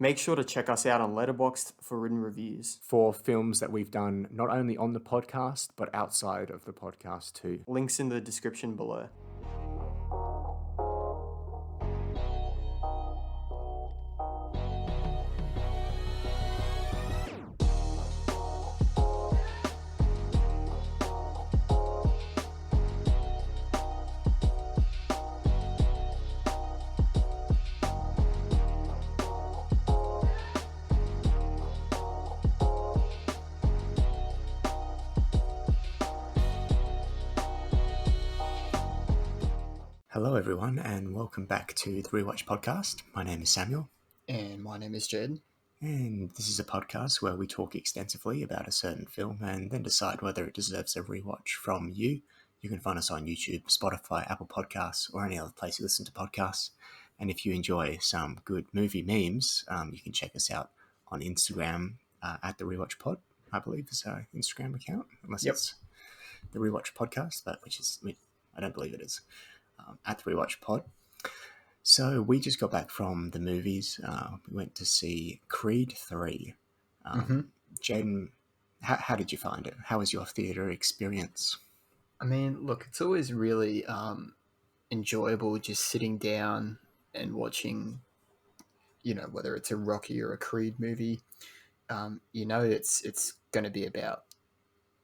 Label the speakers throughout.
Speaker 1: Make sure to check us out on Letterboxd for written reviews.
Speaker 2: for films that we've done not only on the podcast, but outside of the podcast too.
Speaker 1: Links in the description below.
Speaker 2: Hello, everyone, and welcome back to the Rewatch podcast. My name is Samuel,
Speaker 3: And my name is Jed.
Speaker 2: and this is a podcast where we talk extensively about a certain film and then decide whether it deserves a rewatch from you. You can find us on YouTube, Spotify, Apple Podcasts, or any other place you listen to podcasts. And if you enjoy some good movie memes, you can check us out on Instagram at the Rewatch Pod, I believe is our Instagram account, unless
Speaker 3: Yep.
Speaker 2: it's the Rewatch Podcast, but I don't believe it is. At the Rewatch Pod. So we just got back from the movies. We went to see Creed 3. Jaden, how did you find it? How was your theatre experience?
Speaker 3: I mean, look, it's always really enjoyable just sitting down and watching, whether it's a Rocky or a Creed movie. It's going to be about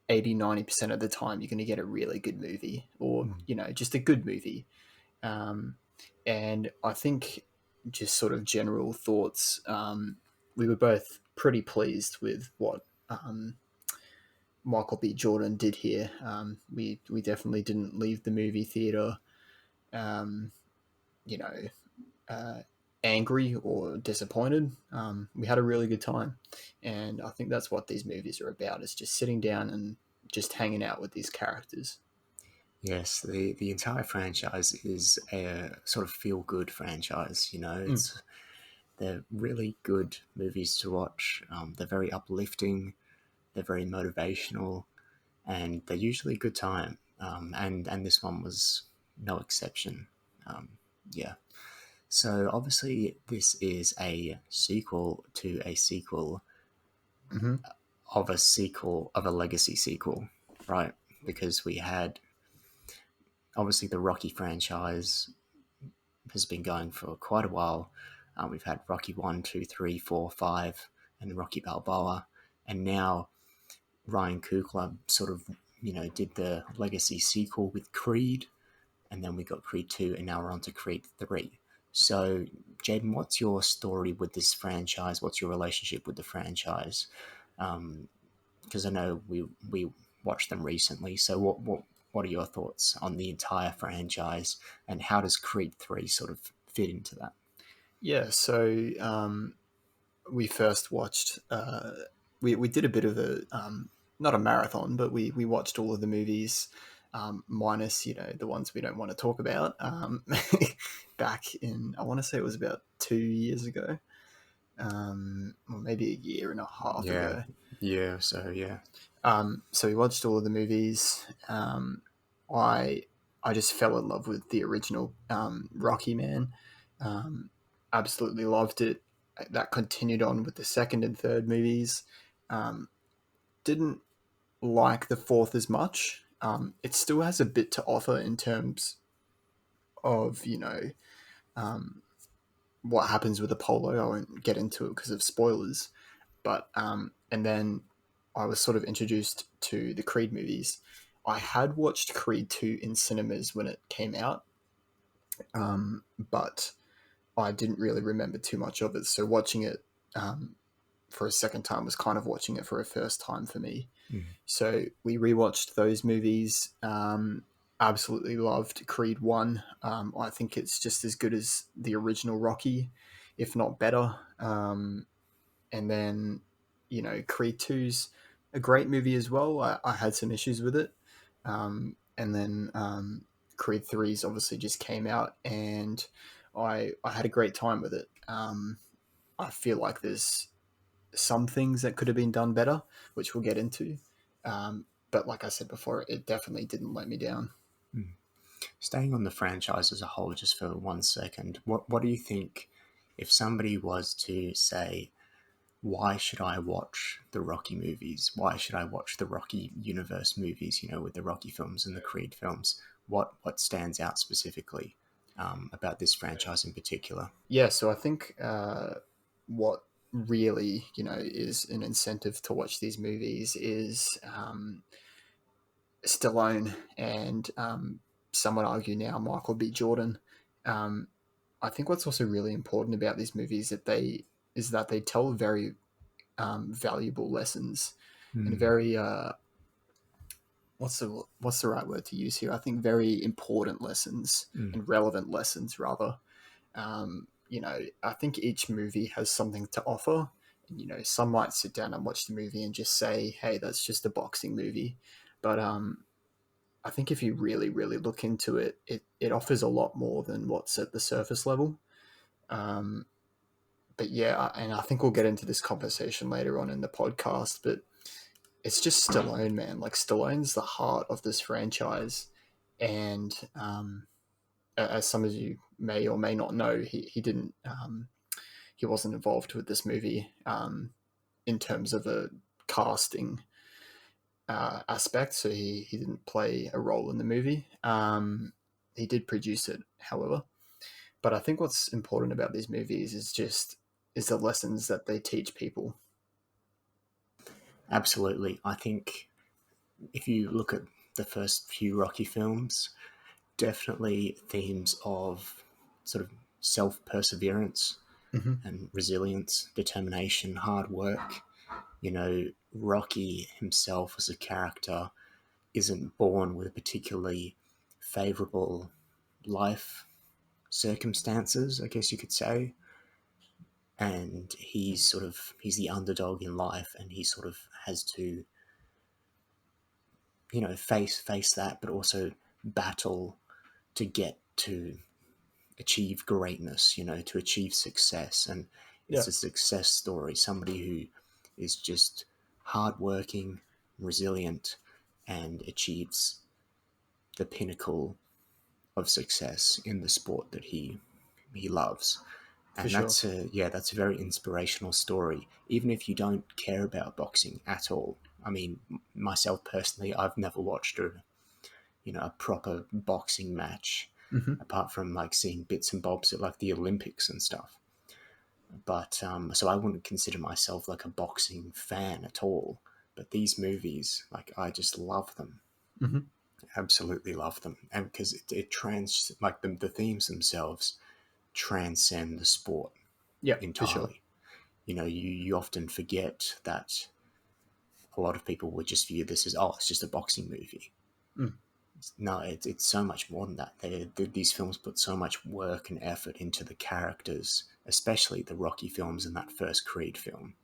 Speaker 3: 80-90% of the time you're going to get a really good movie or, just a good movie. And I think just sort of general thoughts, we were both pretty pleased with what Michael B. Jordan did here. We definitely didn't leave the movie theater, um, you know, angry or disappointed. We had a really good time, and I think that's what these movies are about: is just sitting down and just hanging out with these characters.
Speaker 2: Yes, the entire franchise is a sort of feel-good franchise, they're really good movies to watch. They're very uplifting, they're very motivational, and they're usually a good time. And this one was no exception. Yeah. So obviously, this is a sequel to a sequel
Speaker 3: Mm-hmm.
Speaker 2: of a sequel of a legacy sequel, right? Because we had obviously the Rocky franchise has been going for quite a while. We've had Rocky 1, 2, 3, 4, 5, and Rocky Balboa, and now Ryan Coogler sort of did the legacy sequel with Creed, and then we got Creed 2, and now we're on to Creed 3. So, Jaden, what's your story with this franchise? What's your relationship with the franchise? Because I know we watched them recently. So, what are your thoughts on the entire franchise, and how does Creed 3 sort of fit into that?
Speaker 3: Yeah. So we first watched. We did a bit of a not a marathon, but we watched all of the movies, minus the ones we don't want to talk about. Back in, I want to say it was about 2 years ago, or maybe a year and a half
Speaker 2: Yeah,
Speaker 3: ago.
Speaker 2: yeah. So yeah,
Speaker 3: So we watched all of the movies. I I just fell in love with the original Rocky, man. Um, Absolutely loved it. That continued on with the second and third movies. Um, didn't like the fourth as much. It still has a bit to offer in terms of um, what happens with Apollo. I won't get into it because of spoilers. But and then I was sort of introduced to the Creed movies. I had watched Creed 2 in cinemas when it came out, but I didn't really remember too much of it. So watching it for a second time was kind of watching it for a first time for me.
Speaker 2: mm.
Speaker 3: So we rewatched those movies. Absolutely loved Creed 1. I think it's just as good as the original Rocky, if not better. And then, Creed 2's a great movie as well. I had some issues with it. And then Creed 3's obviously just came out, and I had a great time with it. I feel like there's some things that could have been done better, which we'll get into. But like I said before, it definitely didn't let me down.
Speaker 2: Staying on the franchise as a whole, just for 1 second, what do you think if somebody was to say, why should I watch the Rocky movies? Why should I watch the Rocky universe movies, with the Rocky films and the Creed films? What stands out specifically about this franchise in particular?
Speaker 3: Yeah, so I think what really, is an incentive to watch these movies is Stallone and some would argue now Michael B. Jordan. Um, I think what's also really important about these movies is that they tell very valuable lessons and
Speaker 2: Mm,
Speaker 3: very what's the right word to use here? I think very important lessons
Speaker 2: mm,
Speaker 3: and relevant lessons rather. I think each movie has something to offer. And, some might sit down and watch the movie and just say, "Hey, that's just a boxing movie," but I think if you really, really look into it, it offers a lot more than what's at the surface level. Um, but yeah, and I think we'll get into this conversation later on in the podcast. But it's just Stallone, man. Like Stallone's the heart of this franchise, and as some of you may or may not know, he didn't he wasn't involved with this movie in terms of a casting aspect, so he didn't play a role in the movie. He did produce it, however. But I think what's important about these movies is the lessons that they teach people.
Speaker 2: absolutely. I think if you look at the first few Rocky films, definitely themes of sort of self perseverance
Speaker 3: Mm-hmm.
Speaker 2: and resilience, determination, hard work. Rocky himself as a character isn't born with particularly favorable life circumstances, I guess you could say. And he's the underdog in life, and he sort of has to, face that, but also battle to get to achieve greatness, to achieve success. And
Speaker 3: Yeah,
Speaker 2: it's a success story, somebody who is just hardworking, resilient, and achieves the pinnacle of success in the sport that he loves.
Speaker 3: for
Speaker 2: And
Speaker 3: sure.
Speaker 2: that's a very inspirational story, even if you don't care about boxing at all. I mean, myself personally, I've never watched a proper boxing match
Speaker 3: Mm-hmm.
Speaker 2: apart from like seeing bits and bobs at like the Olympics and stuff. But so I wouldn't consider myself like a boxing fan at all. But these movies, like I just love them,
Speaker 3: Mm-hmm.
Speaker 2: absolutely love them, and because it trans like the themes themselves transcend the sport
Speaker 3: Yeah, for sure.
Speaker 2: entirely. You often forget that a lot of people would just view this as, oh, it's just a boxing movie.
Speaker 3: Mm.
Speaker 2: No, it's so much more than that. These films put so much work and effort into the characters, especially the Rocky films and that first Creed film,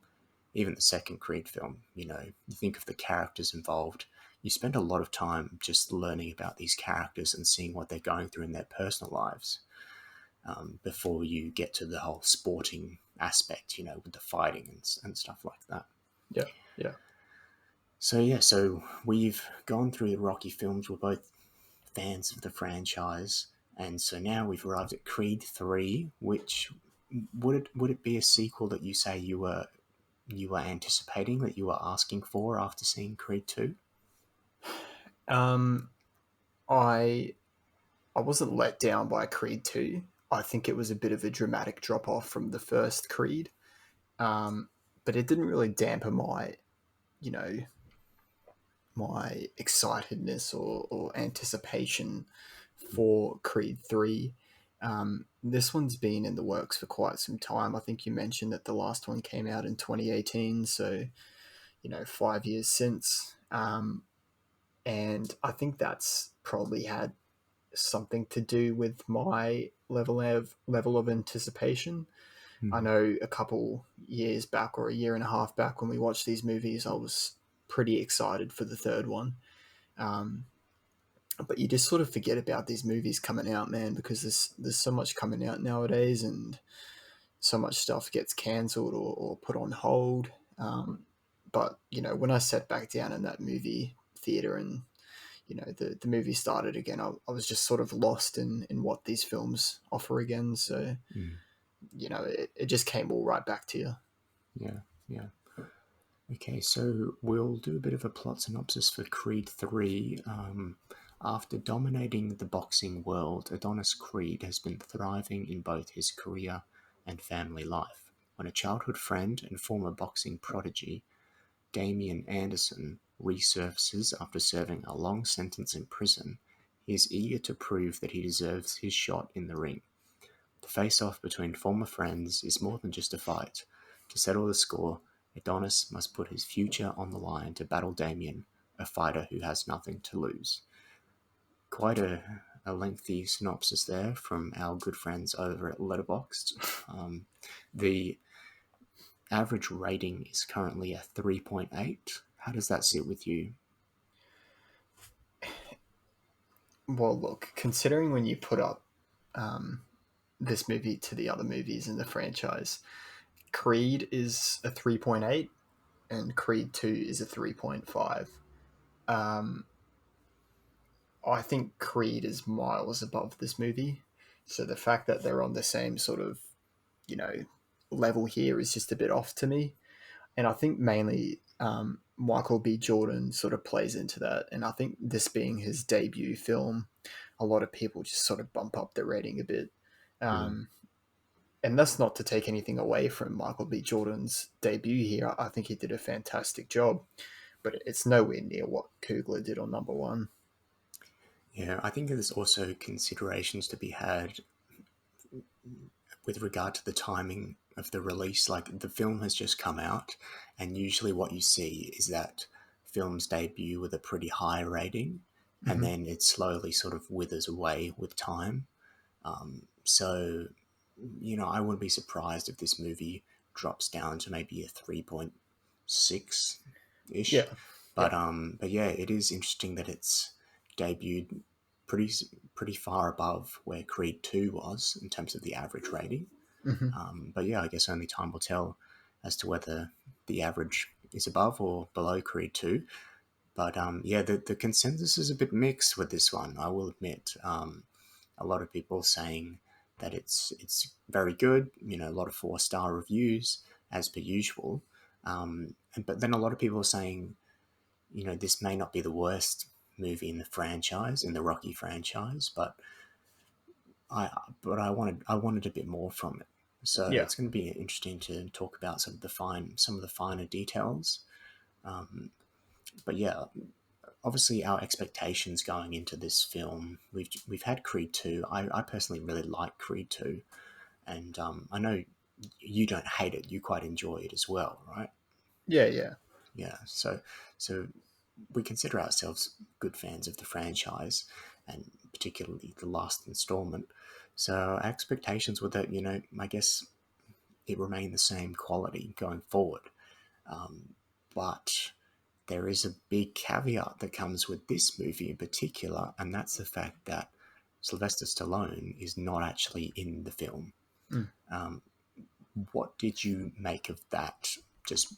Speaker 2: even the second Creed film. You think of the characters involved. You spend a lot of time just learning about these characters and seeing what they're going through in their personal lives before you get to the whole sporting aspect, with the fighting and stuff like that.
Speaker 3: Yeah, yeah.
Speaker 2: So yeah, so we've gone through the Rocky films. We're both fans of the franchise, and so now we've arrived at Creed 3, which would it be a sequel that you say you were anticipating, that you were asking for after seeing Creed 2?
Speaker 3: Um, I I wasn't let down by Creed 2. I think it was a bit of a dramatic drop off from the first Creed, um, but it didn't really dampen you know, my excitedness or anticipation for Creed 3. This one's been in the works for quite some time. I think you mentioned that the last one came out in 2018, so, 5 years since. And I think that's probably had something to do with my level of anticipation. I
Speaker 2: Mm,
Speaker 3: know a couple years back or a year and a half back when we watched these movies, I was pretty excited for the third one. Um, but you just sort of forget about these movies coming out, man, because there's so much coming out nowadays, and so much stuff gets cancelled or put on hold. But when I sat back down in that movie theater and the movie started again, I was just sort of lost in what these films offer again. So
Speaker 2: mm.
Speaker 3: it just came all right back to you.
Speaker 2: Yeah, yeah. Okay, so we'll do a bit of a plot synopsis for Creed 3. After dominating the boxing world, Adonis Creed has been thriving in both his career and family life. When a childhood friend and former boxing prodigy, Damian Anderson, resurfaces after serving a long sentence in prison, he is eager to prove that he deserves his shot in the ring. The face-off between former friends is more than just a fight. To settle the score, Adonis must put his future on the line to battle Damien, a fighter who has nothing to lose. Quite a lengthy synopsis there from our good friends over at Letterboxd. The average rating is currently a 3.8. How does that sit with you?
Speaker 3: Well, look, considering when you put up this movie to the other movies in the franchise, Creed is a 3.8 and Creed 2 is a 3.5. Um, I think Creed is miles above this movie. So the fact that they're on the same sort of, you know, level here is just a bit off to me. And I think mainly Michael B. Jordan sort of plays into that. And I think this being his debut film, a lot of people just sort of bump up the rating a bit.
Speaker 2: Mm.
Speaker 3: Um, and that's not to take anything away from Michael B. Jordan's debut here. I think he did a fantastic job, but it's nowhere near what Coogler did on number one.
Speaker 2: Yeah, I think there's also considerations to be had with regard to the timing of the release. Like, the film has just come out, and usually what you see is that films debut with a pretty high rating, and
Speaker 3: Mm-hmm.
Speaker 2: then it slowly sort of withers away with time. So, I wouldn't be surprised if this movie drops down to maybe a 3.6 ish.
Speaker 3: Yeah, yeah.
Speaker 2: But yeah, it is interesting that it's debuted pretty pretty far above where Creed 2 was in terms of the average rating.
Speaker 3: Mm-hmm.
Speaker 2: But yeah, I guess only time will tell as to whether the average is above or below Creed 2. But yeah, the consensus is a bit mixed with this one, I will admit. A lot of people saying that it's very good, a lot of 4-star reviews as per usual. But then a lot of people are saying, this may not be the worst movie in the franchise, in the Rocky franchise, but I wanted a bit more from it. So
Speaker 3: Yeah.
Speaker 2: it's going to be interesting to talk about sort of some of the finer details. But yeah, obviously our expectations going into this film, we've had Creed 2. I personally really like Creed 2, and I know you don't hate it. You quite enjoy it as well, right?
Speaker 3: Yeah, yeah.
Speaker 2: Yeah. So we consider ourselves good fans of the franchise, and particularly the last installment. So our expectations were that, I guess it remained the same quality going forward. But there is a big caveat that comes with this movie in particular, and that's the fact that Sylvester Stallone is not actually in the film.
Speaker 3: Mm.
Speaker 2: What did you make of that? Just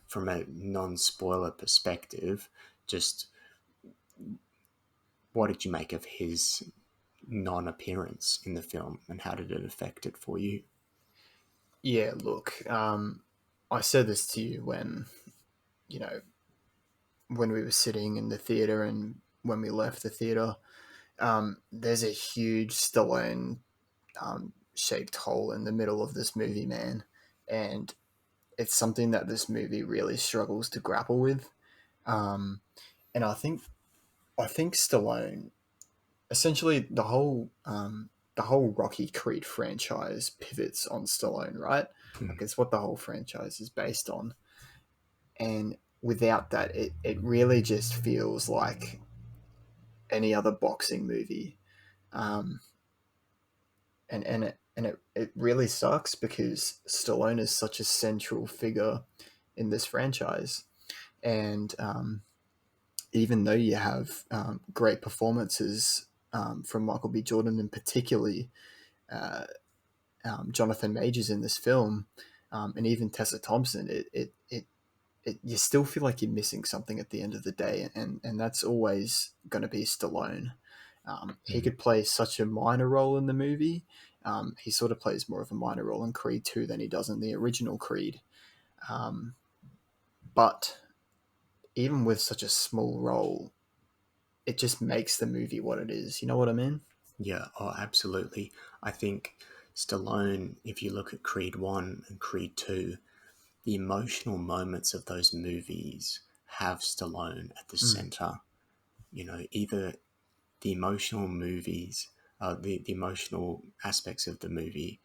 Speaker 2: from a non-spoiler perspective, just what did you make of his non-appearance in the film, and how did it affect it for you?
Speaker 3: Yeah, look, I said this to you you know, when we were sitting in the theater and when we left the theater. There's a huge Stallone shaped hole in the middle of this movie, man. And it's something that this movie really struggles to grapple with. Um, and I think Stallone, essentially the whole Rocky Creed franchise pivots on Stallone, right? Like it's what the whole franchise is based on. And without that, it really just feels like any other boxing movie. Um, and it really sucks because Stallone is such a central figure in this franchise. And even though you have great performances from Michael B. Jordan and particularly uh, Jonathan Majors in this film, and even Tessa Thompson, you still feel like you're missing something at the end of the day, and that's always going to be Stallone. He
Speaker 2: Mm.
Speaker 3: could play such a minor role in the movie, he sort of plays more of a minor role in Creed 2 than he does in the original Creed. But even with such a small role, it just makes the movie what it is. You know what I mean?
Speaker 2: Yeah, oh, absolutely. I think Stallone, if you look at Creed 1 and Creed 2, the emotional moments of those movies have Stallone at the center. You know, either the emotional movies, the emotional aspects of the movie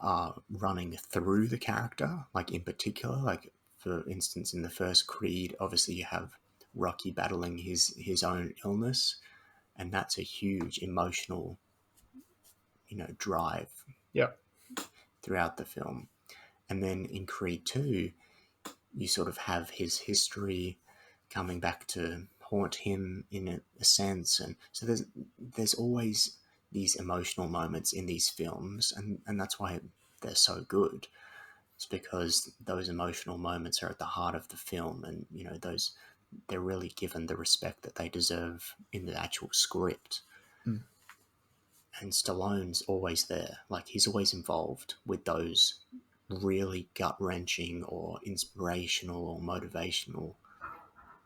Speaker 2: are running through the character, like in particular, like for instance, in the first Creed, obviously you have Rocky battling his own illness, and that's a huge emotional, drive
Speaker 3: Yeah.
Speaker 2: throughout the film. And then in Creed 2, you sort of have his history coming back to haunt him in a sense. And so there's always these emotional moments in these films, and that's why they're so good. It's because those emotional moments are at the heart of the film, and they're really given the respect that they deserve in the actual script.
Speaker 3: Mm.
Speaker 2: And Stallone's always there. Like, he's always involved with those really gut-wrenching or inspirational or motivational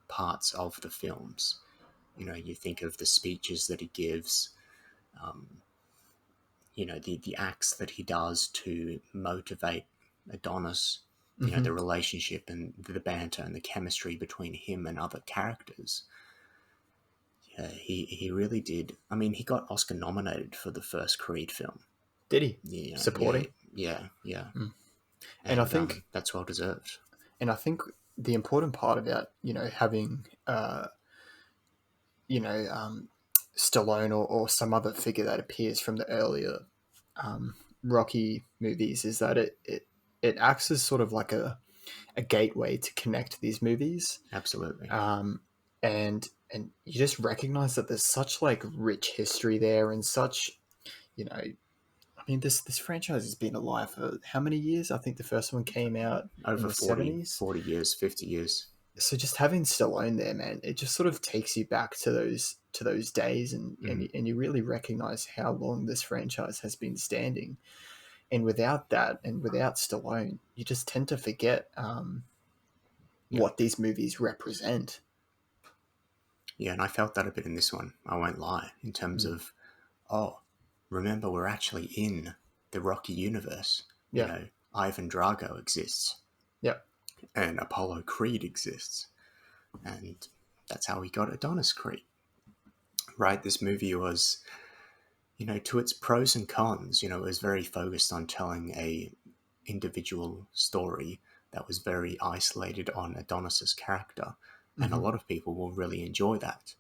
Speaker 2: parts of the films. You think of the speeches that he gives, the acts that he does to motivate Adonis, the relationship and the banter and the chemistry between him and other characters. Yeah, he really did. I mean, he got Oscar nominated for the first Creed film.
Speaker 3: Did he?
Speaker 2: Yeah,
Speaker 3: Supporting?
Speaker 2: yeah.
Speaker 3: And I think
Speaker 2: that's well deserved.
Speaker 3: And I think the important part about having Stallone or some other figure that appears from the earlier Rocky movies is that it acts as sort of like a gateway to connect these movies.
Speaker 2: Absolutely.
Speaker 3: And you just recognize that there's such like rich history there and such, I mean, this franchise has been alive for how many years? I think the first one came out in
Speaker 2: Over
Speaker 3: the
Speaker 2: 40
Speaker 3: 70s.
Speaker 2: years, 50 years.
Speaker 3: So just having Stallone there, man, it just sort of takes you back to those days, and you really recognize how long this franchise has been standing. And without that, and without Stallone, you just tend to forget what these movies represent.
Speaker 2: Yeah, and I felt that a bit in this one. I won't lie. In terms of, remember, we're actually in the Rocky universe.
Speaker 3: Yeah.
Speaker 2: Ivan Drago exists.
Speaker 3: Yeah.
Speaker 2: And Apollo Creed exists. And that's how we got Adonis Creed. Right? This movie was, to its pros and cons, it was very focused on telling a individual story that was very isolated on Adonis's character. And a lot of people will really enjoy that.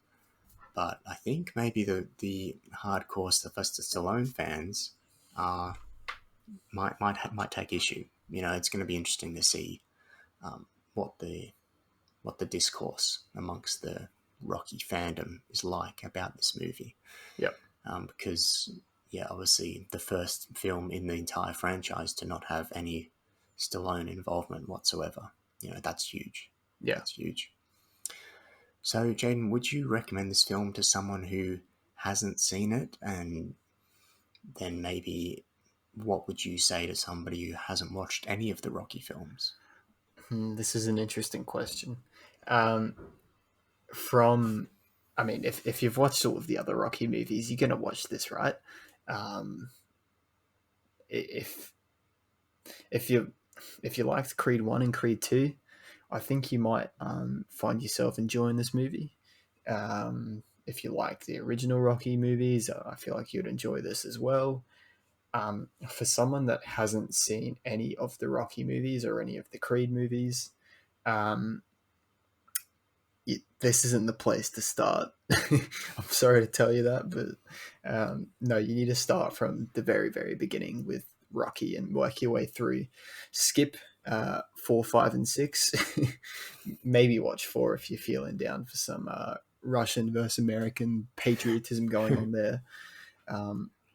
Speaker 2: But I think maybe the hardcore Sylvester Stallone fans might take issue. It's going to be interesting to see what the discourse amongst the Rocky fandom is like about this movie.
Speaker 3: Yep.
Speaker 2: Because obviously the first film in the entire franchise to not have any Stallone involvement whatsoever. That's huge.
Speaker 3: Yeah.
Speaker 2: That's huge. So, Jaden, would you recommend this film to someone who hasn't seen it? And then maybe what would you say to somebody who hasn't watched any of the Rocky films?
Speaker 3: This is an interesting question. If you've watched all of the other Rocky movies, you're going to watch this, right? If you liked Creed 1 and Creed 2, I think you might find yourself enjoying this movie. If you like the original Rocky movies, I feel like you'd enjoy this as well. For someone that hasn't seen any of the Rocky movies or any of the Creed movies, this isn't the place to start. I'm sorry to tell you that, but no, you need to start from the very, very beginning with Rocky and work your way through. Skip 4, 5, and 6. Maybe watch 4 if you're feeling down for some Russian versus American patriotism going on there.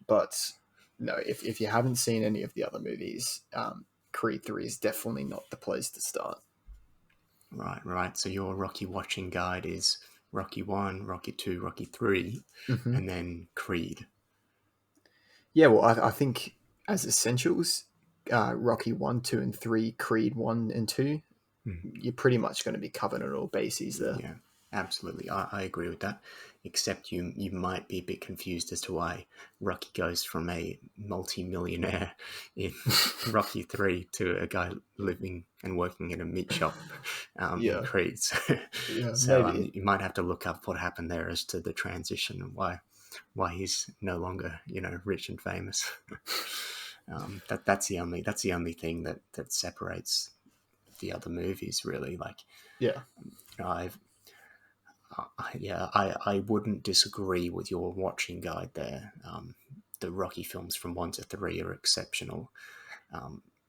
Speaker 3: But no, if you haven't seen any of the other movies, Creed 3 is definitely not the place to start.
Speaker 2: Right. So your Rocky watching guide is Rocky 1, Rocky 2, Rocky 3, and then Creed.
Speaker 3: Yeah, well, I think as essentials, Rocky 1, 2, and 3, Creed 1 and 2,
Speaker 2: Hmm.
Speaker 3: you're pretty much going to be covering on all bases there.
Speaker 2: Yeah, absolutely. I agree with that. Except you might be a bit confused as to why Rocky goes from a multi-millionaire in Rocky 3 to a guy living and working in a meat shop in
Speaker 3: Yeah,
Speaker 2: Creed.
Speaker 3: yeah,
Speaker 2: So
Speaker 3: maybe.
Speaker 2: you might have to look up what happened there as to the transition and why he's no longer rich and famous. That's the only thing that separates the other movies really. Like
Speaker 3: Yeah.
Speaker 2: I've yeah, I wouldn't disagree with your watching guide there. The Rocky films from 1 to 3 are exceptional.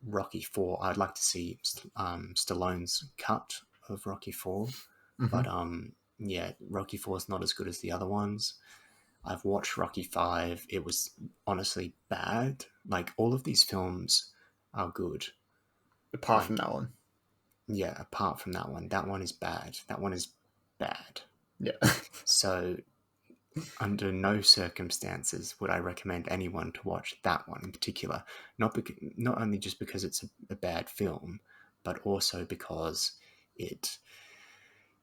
Speaker 2: Rocky 4, I'd like to see Stallone's cut of Rocky 4,
Speaker 3: Hmm.
Speaker 2: but yeah, Rocky 4 is not as good as the other ones. I've watched Rocky 5. It was honestly bad. Like, all of these films are good.
Speaker 3: Apart from
Speaker 2: Like,
Speaker 3: that one.
Speaker 2: yeah, apart from that one. That one is bad. That one is bad.
Speaker 3: Yeah.
Speaker 2: So under no circumstances would I recommend anyone to watch that one in particular. Not only just because it's a bad film, but also because it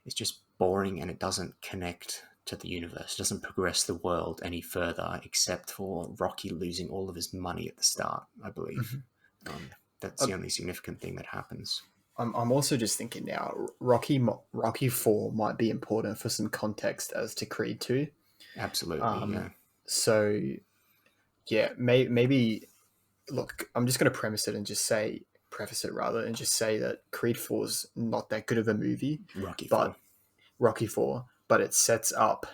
Speaker 2: it's just boring and it doesn't connect to the universe. It doesn't progress the world any further, except for Rocky losing all of his money at the start, I believe.
Speaker 3: Mhm.
Speaker 2: Um, that's the
Speaker 3: I'm,
Speaker 2: only significant thing that happens.
Speaker 3: I'm also just thinking now, Rocky 4 might be important for some context as to Creed 2.
Speaker 2: Absolutely, yeah.
Speaker 3: Um, so, yeah, maybe look, I'm just going to preface it rather, and just say that Creed 4 is not that good of a movie,
Speaker 2: Rocky
Speaker 3: but
Speaker 2: 4.
Speaker 3: Rocky 4, but it sets up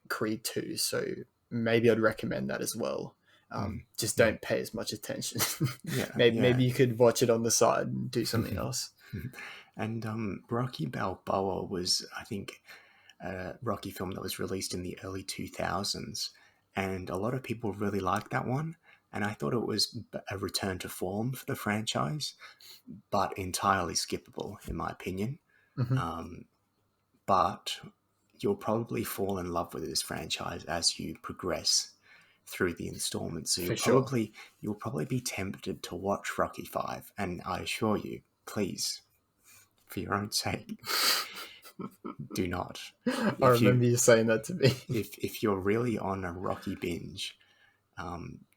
Speaker 3: Creed 2. So maybe I'd recommend that as well.
Speaker 2: Mm,
Speaker 3: Just
Speaker 2: mm.
Speaker 3: don't pay as much attention.
Speaker 2: Yeah,
Speaker 3: maybe
Speaker 2: yeah.
Speaker 3: you could watch it on the side and do something else.
Speaker 2: And Rocky Balboa was, I think, a Rocky film that was released in the early 2000s. And a lot of people really liked that one. And I thought it was a return to form for the franchise, but entirely skippable, in my opinion.
Speaker 3: Hmm.
Speaker 2: Um, but you'll probably fall in love with this franchise as you progress through the installments. So
Speaker 3: For sure.
Speaker 2: you'll probably be tempted to watch Rocky 5. And I assure you, please, for your own sake, do not.
Speaker 3: I
Speaker 2: If
Speaker 3: remember
Speaker 2: you
Speaker 3: you saying that to me.
Speaker 2: if you're really on a Rocky binge,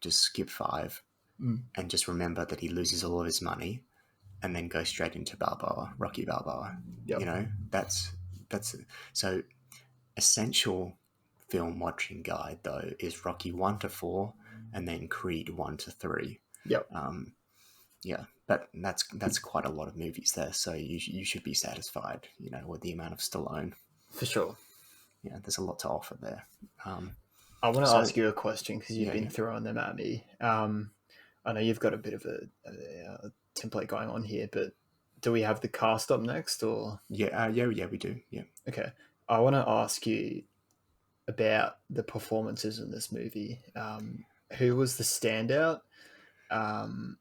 Speaker 2: just skip 5
Speaker 3: Mm.
Speaker 2: and just remember that he loses all of his money and then go straight into Balboa, Rocky Balboa.
Speaker 3: Yep.
Speaker 2: You know, that's so essential film watching guide though is Rocky 1 to 4 and then Creed 1 to 3.
Speaker 3: Yep.
Speaker 2: Um, yeah, but that's quite a lot of movies there, so you should be satisfied, with the amount of Stallone.
Speaker 3: For sure.
Speaker 2: Yeah, there's a lot to offer there. Um,
Speaker 3: I want to
Speaker 2: so
Speaker 3: ask you a question because you've
Speaker 2: yeah,
Speaker 3: been
Speaker 2: yeah,
Speaker 3: throwing them at me. I know you've got a bit of a template going on here, but do we have the cast up next or?
Speaker 2: yeah, we do. Yeah.
Speaker 3: Okay. I want to ask you about the performances in this movie. Who was the standout? Um,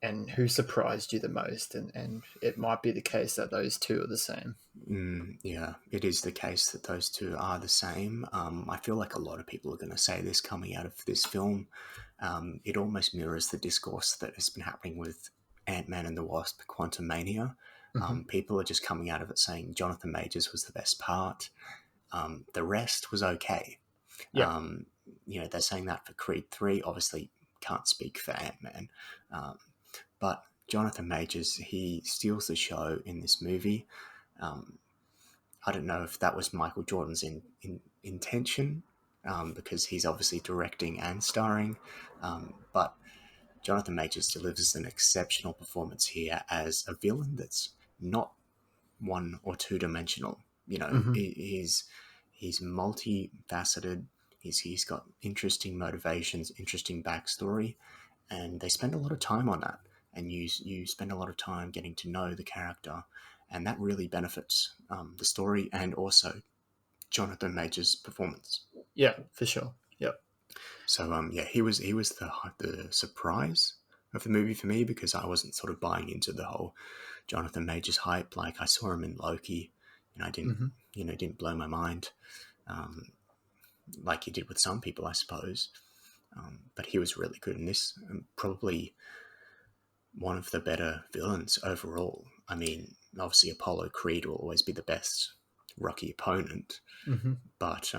Speaker 3: and who surprised you the most? And it might be the case that those two are the same.
Speaker 2: Yeah, it is the case that those two are the same. I feel like a lot of people are going to say this coming out of this film. It almost mirrors the discourse that has been happening with Ant-Man and the Wasp: Quantumania.
Speaker 3: Hmm.
Speaker 2: People are just coming out of it saying Jonathan Majors was the best part. The rest was okay.
Speaker 3: Yeah.
Speaker 2: Um, they're saying that for Creed 3. Obviously, can't speak for Ant-Man. Um, but Jonathan Majors, he steals the show in this movie. Um, I don't know if that was Michael Jordan's intention, because he's obviously directing and starring. But Jonathan Majors delivers an exceptional performance here as a villain that's not one or two dimensional.
Speaker 3: Hmm.
Speaker 2: He's multifaceted. He's got interesting motivations, interesting backstory, and they spend a lot of time on that. And you spend a lot of time getting to know the character, and that really benefits the story and also Jonathan Major's performance.
Speaker 3: Yeah, for sure. Yep.
Speaker 2: So yeah, he was the surprise of the movie for me because I wasn't sort of buying into the whole Jonathan Majors hype. Like I saw him in Loki, and I didn't
Speaker 3: Hmm.
Speaker 2: didn't blow my mind, um, like he did with some people, I suppose. But he was really good in this, and probably one of the better villains overall. I mean, obviously Apollo Creed will always be the best Rocky opponent,
Speaker 3: Mm-hmm.
Speaker 2: but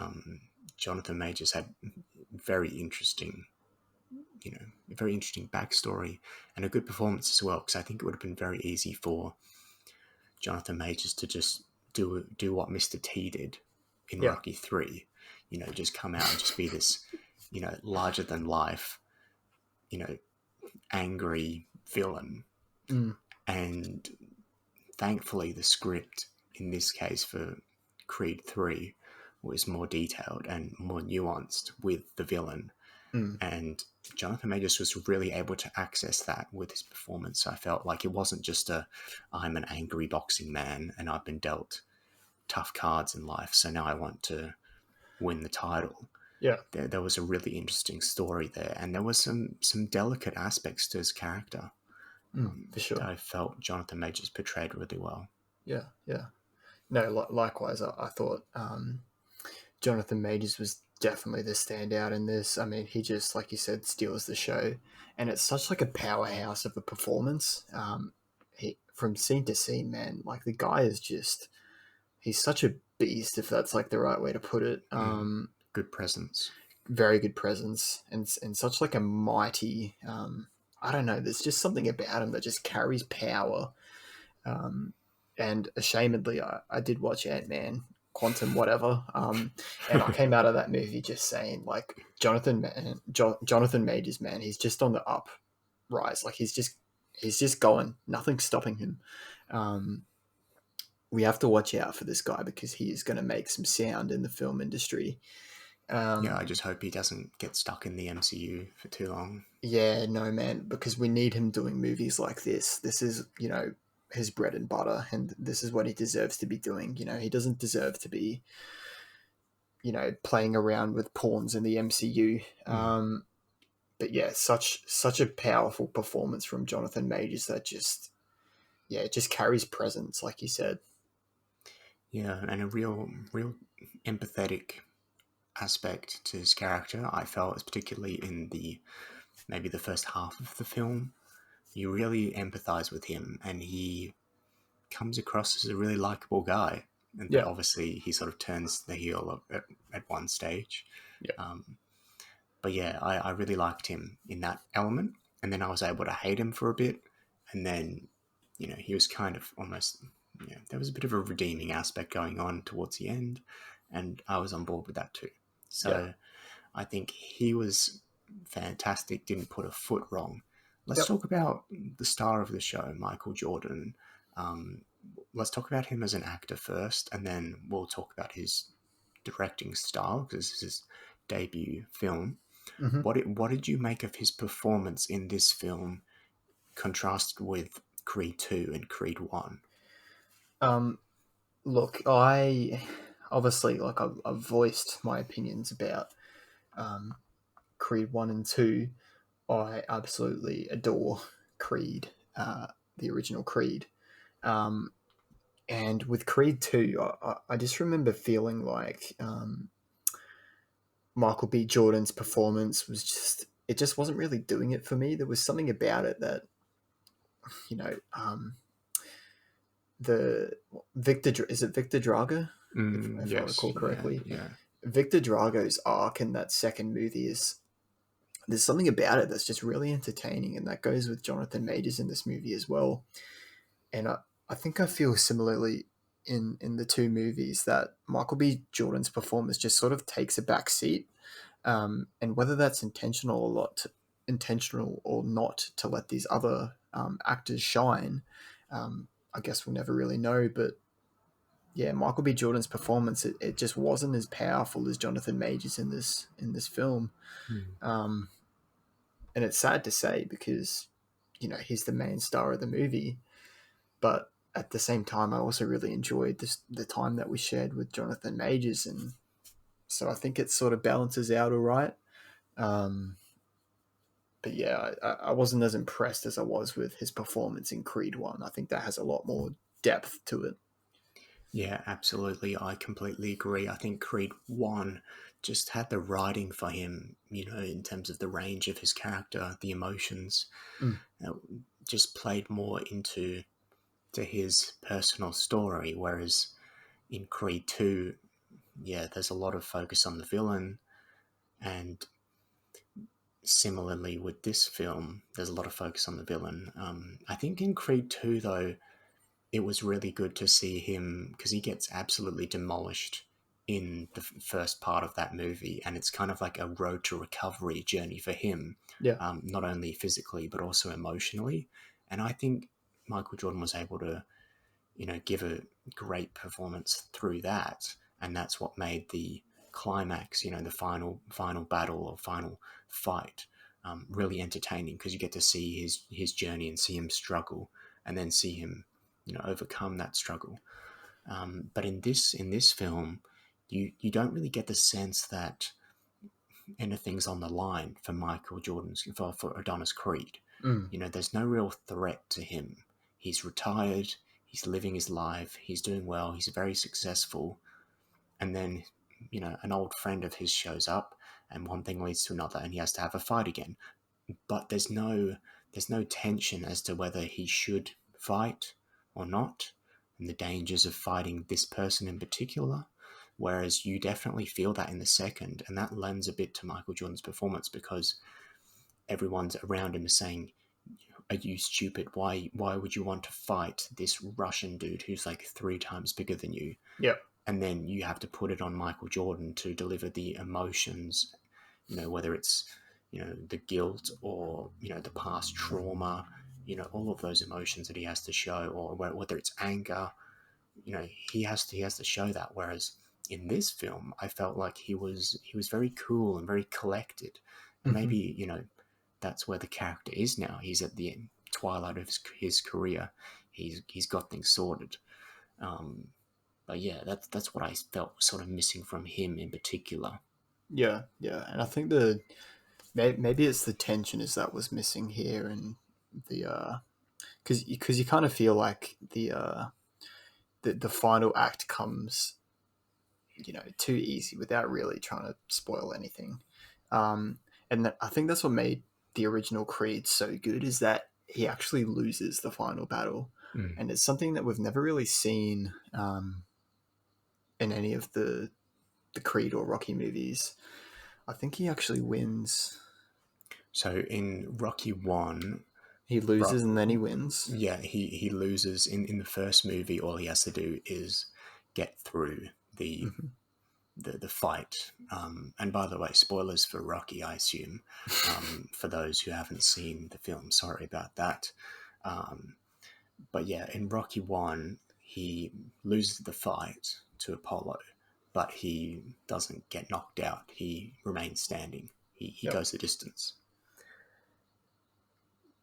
Speaker 2: Jonathan Majors had very interesting, a very interesting backstory and a good performance as well. Because I think it would have been very easy for Jonathan Majors to just do what Mr. T did in
Speaker 3: Yeah.
Speaker 2: Rocky 3, just come out and just be this, larger than life, you know, angry villain.
Speaker 3: Mm.
Speaker 2: And thankfully, the script in this case for Creed 3 was more detailed and more nuanced with the villain.
Speaker 3: Mm.
Speaker 2: And Jonathan Majors was really able to access that with his performance. I felt like it wasn't just I'm an angry boxing man and I've been dealt tough cards in life, so now I want to win the title.
Speaker 3: Yeah.
Speaker 2: There was a really interesting story there, and there was some delicate aspects to his character
Speaker 3: For sure.
Speaker 2: that I felt Jonathan Majors portrayed really well.
Speaker 3: Yeah. Yeah. No, likewise, I thought Jonathan Majors was definitely the standout in this. I mean, he just, like you said, steals the show, and it's such like a powerhouse of a performance. He from scene to scene, man. Like the guy is he's such a beast, if that's like the right way to put it.
Speaker 2: Good presence.
Speaker 3: Very good presence, and such like a mighty. I don't know. There's just something about him that just carries power. And ashamedly, I did watch Ant-Man Quantum whatever, and I came out of that movie just saying like Jonathan Majors, man, he's just on the up rise. Like he's just going, nothing's stopping him. We have to watch out for this guy because he is going to make some sound in the film industry.
Speaker 2: I just hope he doesn't get stuck in the MCU for too long.
Speaker 3: Yeah, no, man, because we need him doing movies like this. This is, his bread and butter, and this is what he deserves to be doing. He doesn't deserve to be, playing around with pawns in the MCU. But yeah, such a powerful performance from Jonathan Majors that it just carries presence, like you said.
Speaker 2: Yeah, and a real empathetic aspect to his character. I felt, particularly in maybe the first half of the film, you really empathize with him, and he comes across as a really likable guy. And
Speaker 3: Yeah.
Speaker 2: obviously, he sort of turns the heel at one stage.
Speaker 3: Yeah.
Speaker 2: But yeah, I really liked him in that element, and then I was able to hate him for a bit, and then he was kind of almost there was a bit of a redeeming aspect going on towards the end, and I was on board with that too. So I think he was fantastic, didn't put a foot wrong. Let's talk about the star of the show, Michael Jordan. Let's talk about him as an actor first, and then we'll talk about his directing style, because this is his debut film.
Speaker 3: Mm-hmm.
Speaker 2: What did you make of his performance in this film, contrasted with Creed 2 and Creed 1?
Speaker 3: Look, I obviously I've voiced my opinions about Creed 1 and 2. I absolutely adore Creed, the original Creed. And with Creed 2, I just remember feeling like Michael B. Jordan's performance it just wasn't really doing it for me. There was something about it that, is it Victor Drago? If I recall correctly.
Speaker 2: Yeah.
Speaker 3: Victor Drago's arc in that second movie there's something about it that's just really entertaining, and that goes with Jonathan Majors in this movie as well. And I think I feel similarly in the two movies that Michael B. Jordan's performance just sort of takes a back seat, and whether that's intentional or not to let these other actors shine, I guess we'll never really know. But yeah, Michael B. Jordan's performance it just wasn't as powerful as Jonathan Majors in this film. And it's sad to say because he's the main star of the movie, but at the same time I also really enjoyed the time that we shared with Jonathan Majors, and so I think it sort of balances out all right. But yeah, I wasn't as impressed as I was with his performance in Creed 1. I think that has a lot more depth to it.
Speaker 2: Yeah, absolutely. I completely agree. I think Creed 1, just had the writing for him, in terms of the range of his character, the emotions,
Speaker 3: Mm.
Speaker 2: just played more into his personal story. Whereas in Creed 2, yeah, there's a lot of focus on the villain, and similarly with this film, there's a lot of focus on the villain. I think in Creed 2, though, it was really good to see him, because he gets absolutely demolished in the first part of that movie, and it's kind of like a road to recovery journey for him,
Speaker 3: Yeah.
Speaker 2: not only physically but also emotionally. And I think Michael Jordan was able to, give a great performance through that, and that's what made the climax, the final battle or final fight, really entertaining, because you get to see his journey and see him struggle, and then see him, overcome that struggle. But in this film, you don't really get the sense that anything's on the line for Michael Jordan's for Adonis Creed.
Speaker 3: Mm.
Speaker 2: There's no real threat to him. He's retired. He's living his life. He's doing well. He's very successful. And then, an old friend of his shows up, and one thing leads to another, and he has to have a fight again. But there's no tension as to whether he should fight or not, and the dangers of fighting this person in particular. Whereas you definitely feel that in the second, and that lends a bit to Michael Jordan's performance, because everyone's around him saying, "Are you stupid? Why would you want to fight this Russian dude who's like 3 times bigger than you?"
Speaker 3: Yep.
Speaker 2: And then you have to put it on Michael Jordan to deliver the emotions, whether it's, the guilt, or, the past trauma, all of those emotions that he has to show, or whether it's anger, he has to show that. Whereas in this film, I felt like he was very cool and very collected. And
Speaker 3: Mm-hmm.
Speaker 2: maybe, that's where the character is now. He's at the twilight of his career. He's got things sorted. But yeah, that's what I felt sort of missing from him in particular.
Speaker 3: Yeah, yeah, and I think maybe it's the tension is that was missing here, and the because you kind of feel like the final act comes too easy without really trying to spoil anything, and I think that's what made the original Creed so good, is that he actually loses the final battle,
Speaker 2: Mm.
Speaker 3: and it's something that we've never really seen in any of the Creed or Rocky movies. I think he actually wins.
Speaker 2: So in Rocky 1,
Speaker 3: He loses and then he wins.
Speaker 2: yeah, he loses in the first movie. All he has to do is get through the
Speaker 3: Mm-hmm.
Speaker 2: the fight. And by the way, spoilers for Rocky, I assume, for those who haven't seen the film. Sorry about that. Um, but yeah, in Rocky 1, he loses the fight to Apollo, but he doesn't get knocked out. He remains standing. He
Speaker 3: Yep.
Speaker 2: goes the distance.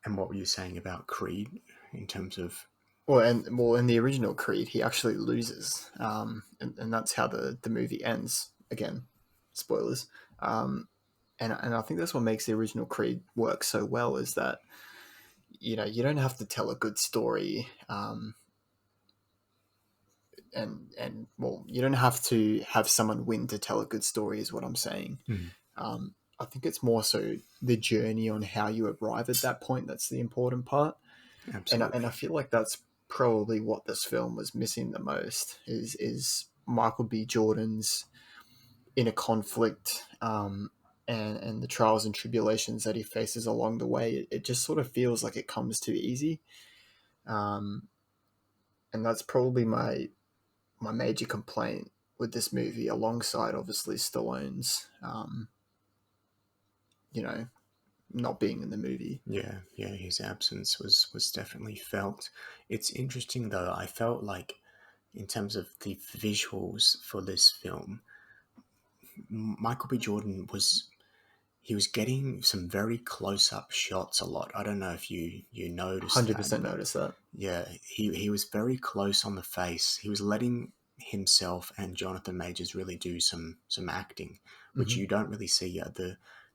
Speaker 2: And what were you saying about Creed in terms of?
Speaker 3: Well, in the original Creed, he actually loses, and that's how the movie ends. Again, spoilers. And I think that's what makes the original Creed work so well, is that you don't have to tell a good story, and well, you don't have to have someone win to tell a good story, is what I'm saying.
Speaker 2: Mm,
Speaker 3: I think it's more so the journey on how you arrive at that point that's the important part. And I
Speaker 2: absolutely.
Speaker 3: feel like that's probably what this film was missing the most, is Michael B. Jordan's inner conflict, and the trials and tribulations that he faces along the way. It just sort of feels like it comes too easy, um, and that's probably my major complaint with this movie, alongside obviously Stallone's, you know, not being in the movie.
Speaker 2: Yeah, his absence was definitely felt. It's interesting though. I felt like, in terms of the visuals for this film, Michael B. Jordan was getting some very close up shots a lot. I don't know if you noticed that,
Speaker 3: 100%
Speaker 2: but
Speaker 3: notice that.
Speaker 2: yeah, he was very close on the face. He was letting himself and Jonathan Majors really do some acting, which
Speaker 3: Hmm.
Speaker 2: you don't really see.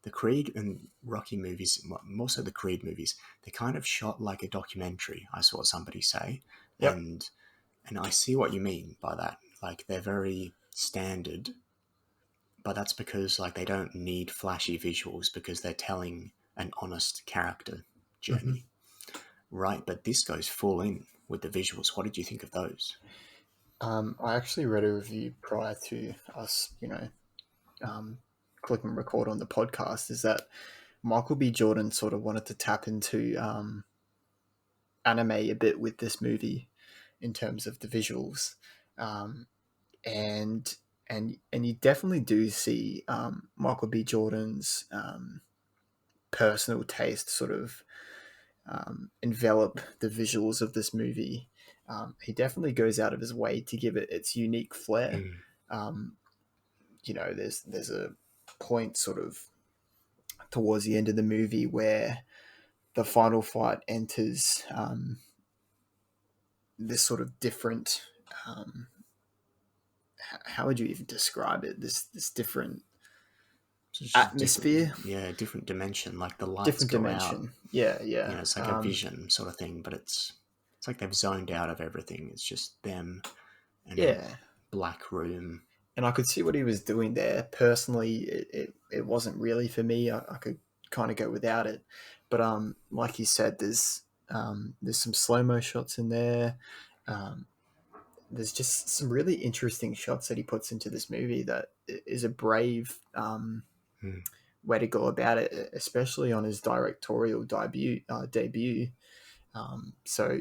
Speaker 2: The Creed and Rocky movies, more so the Creed movies, they're kind of shot like a documentary. I saw somebody say,
Speaker 3: Yep.
Speaker 2: and I see what you mean by that. Like, they're very standard, but that's because like they don't need flashy visuals because they're telling an honest character journey, right? But this goes full in with the visuals. What did you think of those?
Speaker 3: I actually read a review prior to us, clicking record on the podcast. Is that Michael B. Jordan sort of wanted to tap into anime a bit with this movie in terms of the visuals, um, and you definitely do see Michael B. Jordan's personal taste sort of envelop the visuals of this movie. He definitely goes out of his way to give it its unique flair.
Speaker 2: Mm,
Speaker 3: Um, there's a point sort of towards the end of the movie where the final fight enters this sort of different. Um, how would you even describe it? This different
Speaker 2: so it's just
Speaker 3: atmosphere,
Speaker 2: different dimension. Like the lights
Speaker 3: different
Speaker 2: go out.
Speaker 3: dimension. Yeah, yeah,
Speaker 2: It's like a vision sort of thing, but it's like they've zoned out of everything. It's just them and a
Speaker 3: yeah.
Speaker 2: black room.
Speaker 3: And I could see what he was doing there. Personally, it wasn't really for me. I could kind of go without it, but like you said, there's some slow mo shots in there. Um, there's just some really interesting shots that he puts into this movie that is a brave
Speaker 2: Mm.
Speaker 3: way to go about it, especially on his directorial debut. So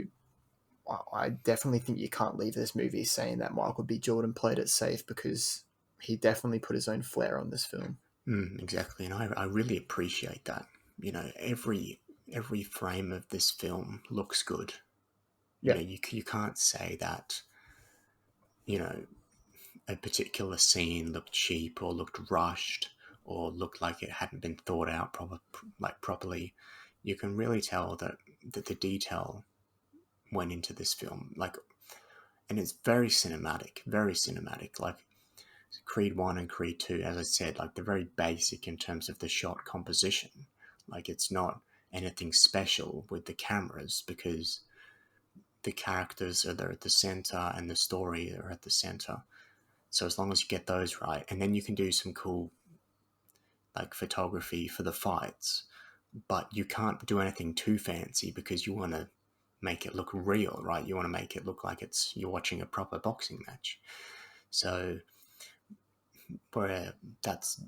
Speaker 3: I definitely think you can't leave this movie saying that Michael B. Jordan played it safe, because he definitely put his own flair on this film.
Speaker 2: Exactly, and I really appreciate that. Every frame of this film looks good.
Speaker 3: Yeah.
Speaker 2: You can't say that you know a particular scene looked cheap or looked rushed or looked like it hadn't been thought out properly. You can really tell that the detail went into this film, and it's very cinematic, very cinematic. Like Creed 1 and Creed 2, as I said, like they're very basic in terms of the shot composition. Like it's not anything special with the cameras because the characters are there at the center and the story are at the center. So as long as you get those right, and then you can do some cool like photography for the fights, but you can't do anything too fancy because you want to make it look real, right? You want to make it look like you're watching a proper boxing match. So where that's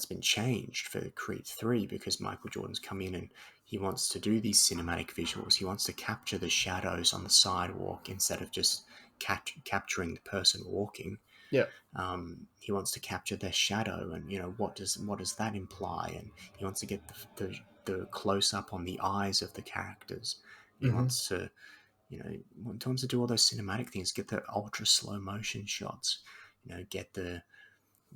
Speaker 2: been changed for Creed 3 because Michael Jordan's come in and he wants to do these cinematic visuals. He wants to capture the shadows on the sidewalk instead of just capturing the person walking.
Speaker 3: Yeah.
Speaker 2: He wants to capture their shadow, and what does that imply? And he wants to get the close up on the eyes of the characters. He wants to wants to do all those cinematic things. Get the ultra slow motion shots. Get the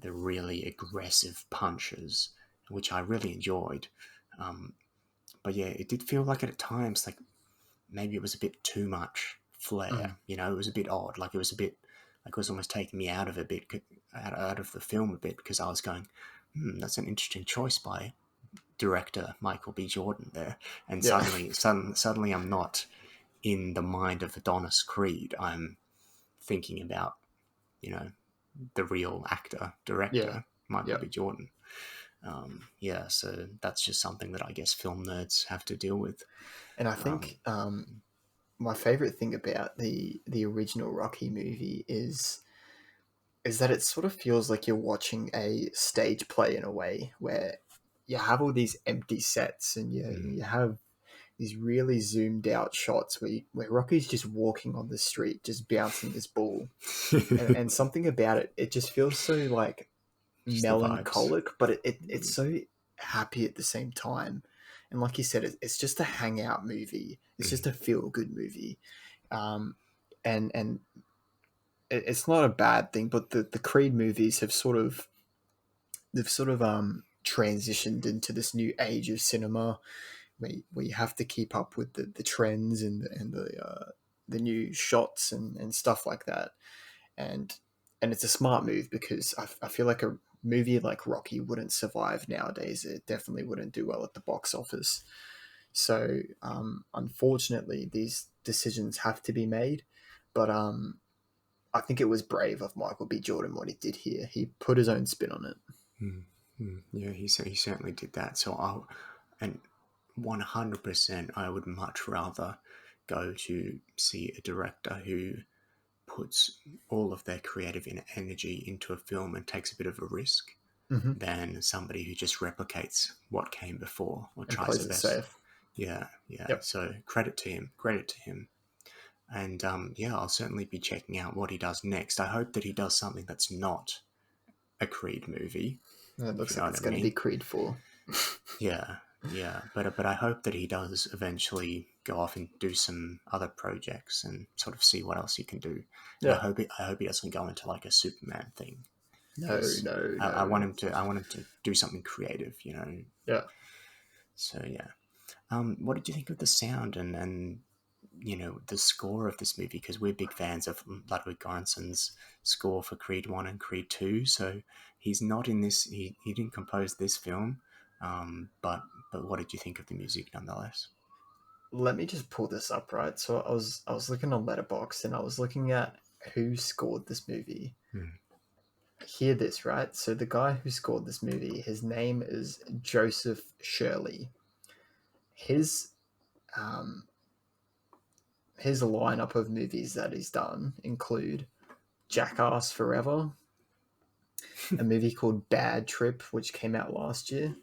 Speaker 2: really aggressive punches, which I really enjoyed. But yeah, it did feel like at times like maybe it was a bit too much flair. It was a bit odd. Like it was a bit like it was almost taking me out of out of the film a bit because I was going, that's an interesting choice by director Michael B. Jordan there. And
Speaker 3: Yeah.
Speaker 2: suddenly I'm not in the mind of Adonis Creed. I'm thinking about, the real actor,
Speaker 3: Yeah.
Speaker 2: director, Michael
Speaker 3: Yeah.
Speaker 2: B. Jordan. So that's just something that I guess film nerds have to deal with.
Speaker 3: And I think my favorite thing about the original Rocky movie is that it sort of feels like you're watching a stage play in a way, where you have all these empty sets and you have these really zoomed out shots where Rocky's just walking on the street, just bouncing his ball. And something about it just feels so like
Speaker 2: Just the vibes.
Speaker 3: melancholic, but it's so happy at the same time. And like you said, it's just a hangout movie. It's just a feel good movie. And it's not a bad thing, but the Creed movies have they've sort of transitioned into this new age of cinema where you have to keep up with the trends and the new shots and stuff like that. And it's a smart move, because I feel like a movie like Rocky wouldn't survive nowadays. It definitely wouldn't do well at the box office. So unfortunately, these decisions have to be made. But I think it was brave of Michael B. Jordan what he did here. He put his own spin on it.
Speaker 2: Yeah, he certainly did that. So and 100%, I would much rather go to see a director who puts all of their creative energy into a film and takes a bit of a risk than somebody who just replicates what came before or
Speaker 3: And
Speaker 2: tries
Speaker 3: plays
Speaker 2: their
Speaker 3: it
Speaker 2: best.
Speaker 3: safe.
Speaker 2: Yeah.
Speaker 3: Yep.
Speaker 2: So credit to him. And I'll certainly be checking out what he does next. I hope that he does something that's not a Creed movie.
Speaker 3: It looks
Speaker 2: if you
Speaker 3: like
Speaker 2: know
Speaker 3: it's
Speaker 2: what I
Speaker 3: going to
Speaker 2: mean.
Speaker 3: be Creed 4.
Speaker 2: Yeah. But I hope that he does eventually go off and do some other projects and sort of see what else he can do. And
Speaker 3: Yeah.
Speaker 2: I hope he doesn't go into like a Superman thing.
Speaker 3: No.
Speaker 2: I want him to do something creative, you know.
Speaker 3: Yeah.
Speaker 2: So yeah. What did you think of the sound and you know the score of this movie? Because we're big fans of Ludwig Göransson's score for Creed 1 and Creed 2. So he's not in this. He didn't compose this film. But what did you think of the music nonetheless?
Speaker 3: Let me just pull this up, right? So I was looking on Letterboxd and I was looking at who scored this movie. Hear this, right? So the guy who scored this movie, his name is Joseph Shirley. His lineup of movies that he's done include Jackass Forever, a movie called Bad Trip, which came out last year,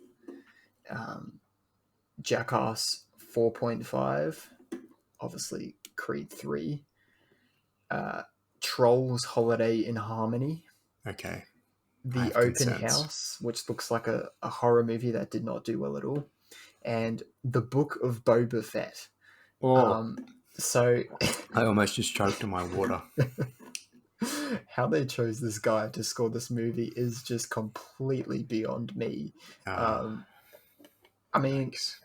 Speaker 3: Jackass 4.5, obviously Creed 3, Trolls Holiday in Harmony,
Speaker 2: Okay.
Speaker 3: The Open House, which looks like a horror movie that did not do well at all, and The Book of Boba Fett. So
Speaker 2: I almost just choked on my water.
Speaker 3: how they chose this guy to score this movie is just completely beyond me. I mean,
Speaker 2: Thanks.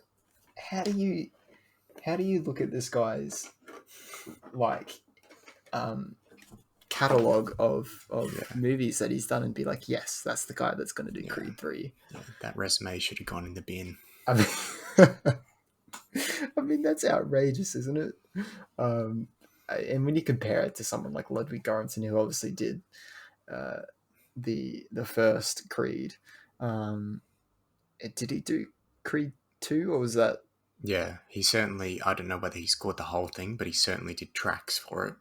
Speaker 3: how do you look at this guy's like catalog of movies that he's done and be like, yes, that's the guy that's going to do Creed 3.
Speaker 2: Yeah, that resume should have gone in the bin.
Speaker 3: I mean, that's outrageous, isn't it? And when you compare it to someone like Ludwig Göransson, who obviously did the first Creed, did he do Creed 2 or was that?
Speaker 2: Yeah, he certainly. I don't know whether he scored the whole thing, but he certainly did tracks for it.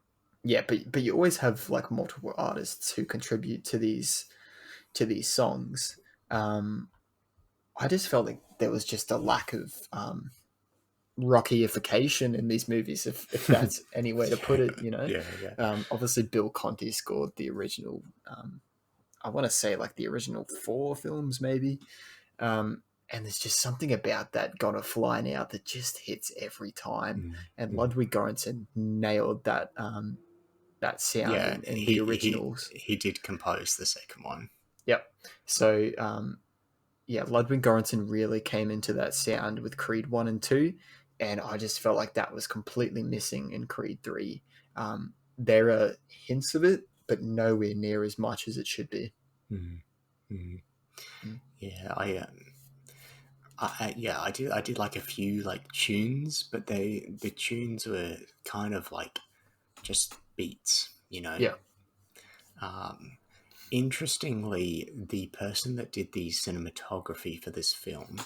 Speaker 3: Yeah, but you always have like multiple artists who contribute to these songs. I just felt like there was just a lack of Rockyification in these movies, if that's any way to put it, you know. Obviously Bill Conti scored the original, I want to say like the original 4 films maybe, and there's just something about that Gonna Fly Now that just hits every time. And Ludwig Göransson nailed that that sound in the originals.
Speaker 2: He did compose the second one.
Speaker 3: Yep. So Ludwig Göransson really came into that sound with Creed 1 and 2, and I just felt like that was completely missing in Creed 3. There are hints of it, but nowhere near as much as it should be.
Speaker 2: Yeah, I did like a few like tunes, but the tunes were kind of like just beats, you know.
Speaker 3: Yeah.
Speaker 2: Interestingly, the person that did the cinematography for this film,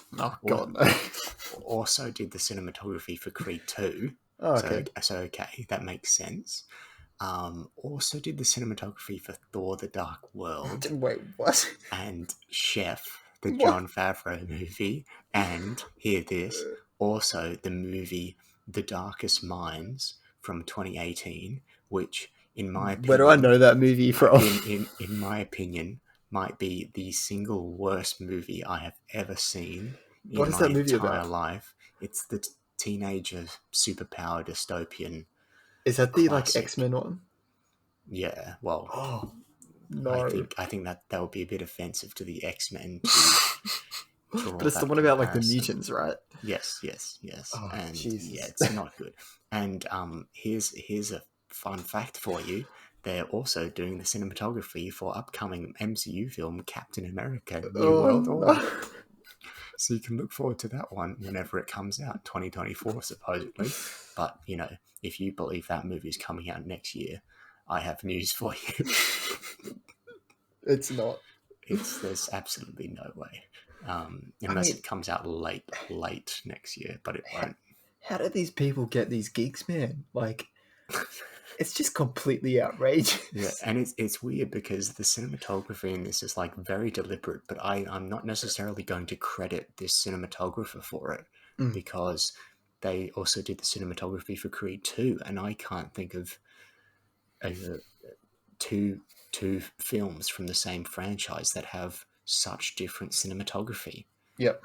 Speaker 2: also did the cinematography for Creed 2.
Speaker 3: Oh, okay.
Speaker 2: So okay, that makes sense. Also did the cinematography for Thor: The Dark World.
Speaker 3: Wait, what?
Speaker 2: And Chef, the Jon Favreau movie, and hear this, also the movie The Darkest Minds from 2018, which in my opinion,
Speaker 3: where do I know that movie from?
Speaker 2: in my opinion, might be the single worst movie I have ever seen
Speaker 3: What
Speaker 2: in
Speaker 3: is
Speaker 2: my
Speaker 3: that movie
Speaker 2: entire
Speaker 3: about?
Speaker 2: life. It's the teenager superpower dystopian.
Speaker 3: Is that the
Speaker 2: classic.
Speaker 3: like X-Men one?
Speaker 2: Yeah, well,
Speaker 3: oh no.
Speaker 2: I think that would be a bit offensive to the X-Men.
Speaker 3: But it's the one about like the mutants, right?
Speaker 2: Yes.
Speaker 3: Oh,
Speaker 2: and
Speaker 3: Jesus.
Speaker 2: yeah, it's not good. And here's a fun fact for you. They're also doing the cinematography for upcoming MCU film Captain America: New World Order. So you can look forward to that one whenever it comes out, 2024 supposedly. But, you know, if you believe that movie is coming out next year, I have news for you.
Speaker 3: It's not.
Speaker 2: There's absolutely no way, unless it comes out late next year, but it won't.
Speaker 3: How do these people get these gigs, man? Like, it's just completely outrageous.
Speaker 2: Yeah, and it's weird because the cinematography in this is like very deliberate, but I'm not necessarily going to credit this cinematographer for it because they also did the cinematography for Creed 2, and I can't think of two films from the same franchise that have such different cinematography.
Speaker 3: Yep.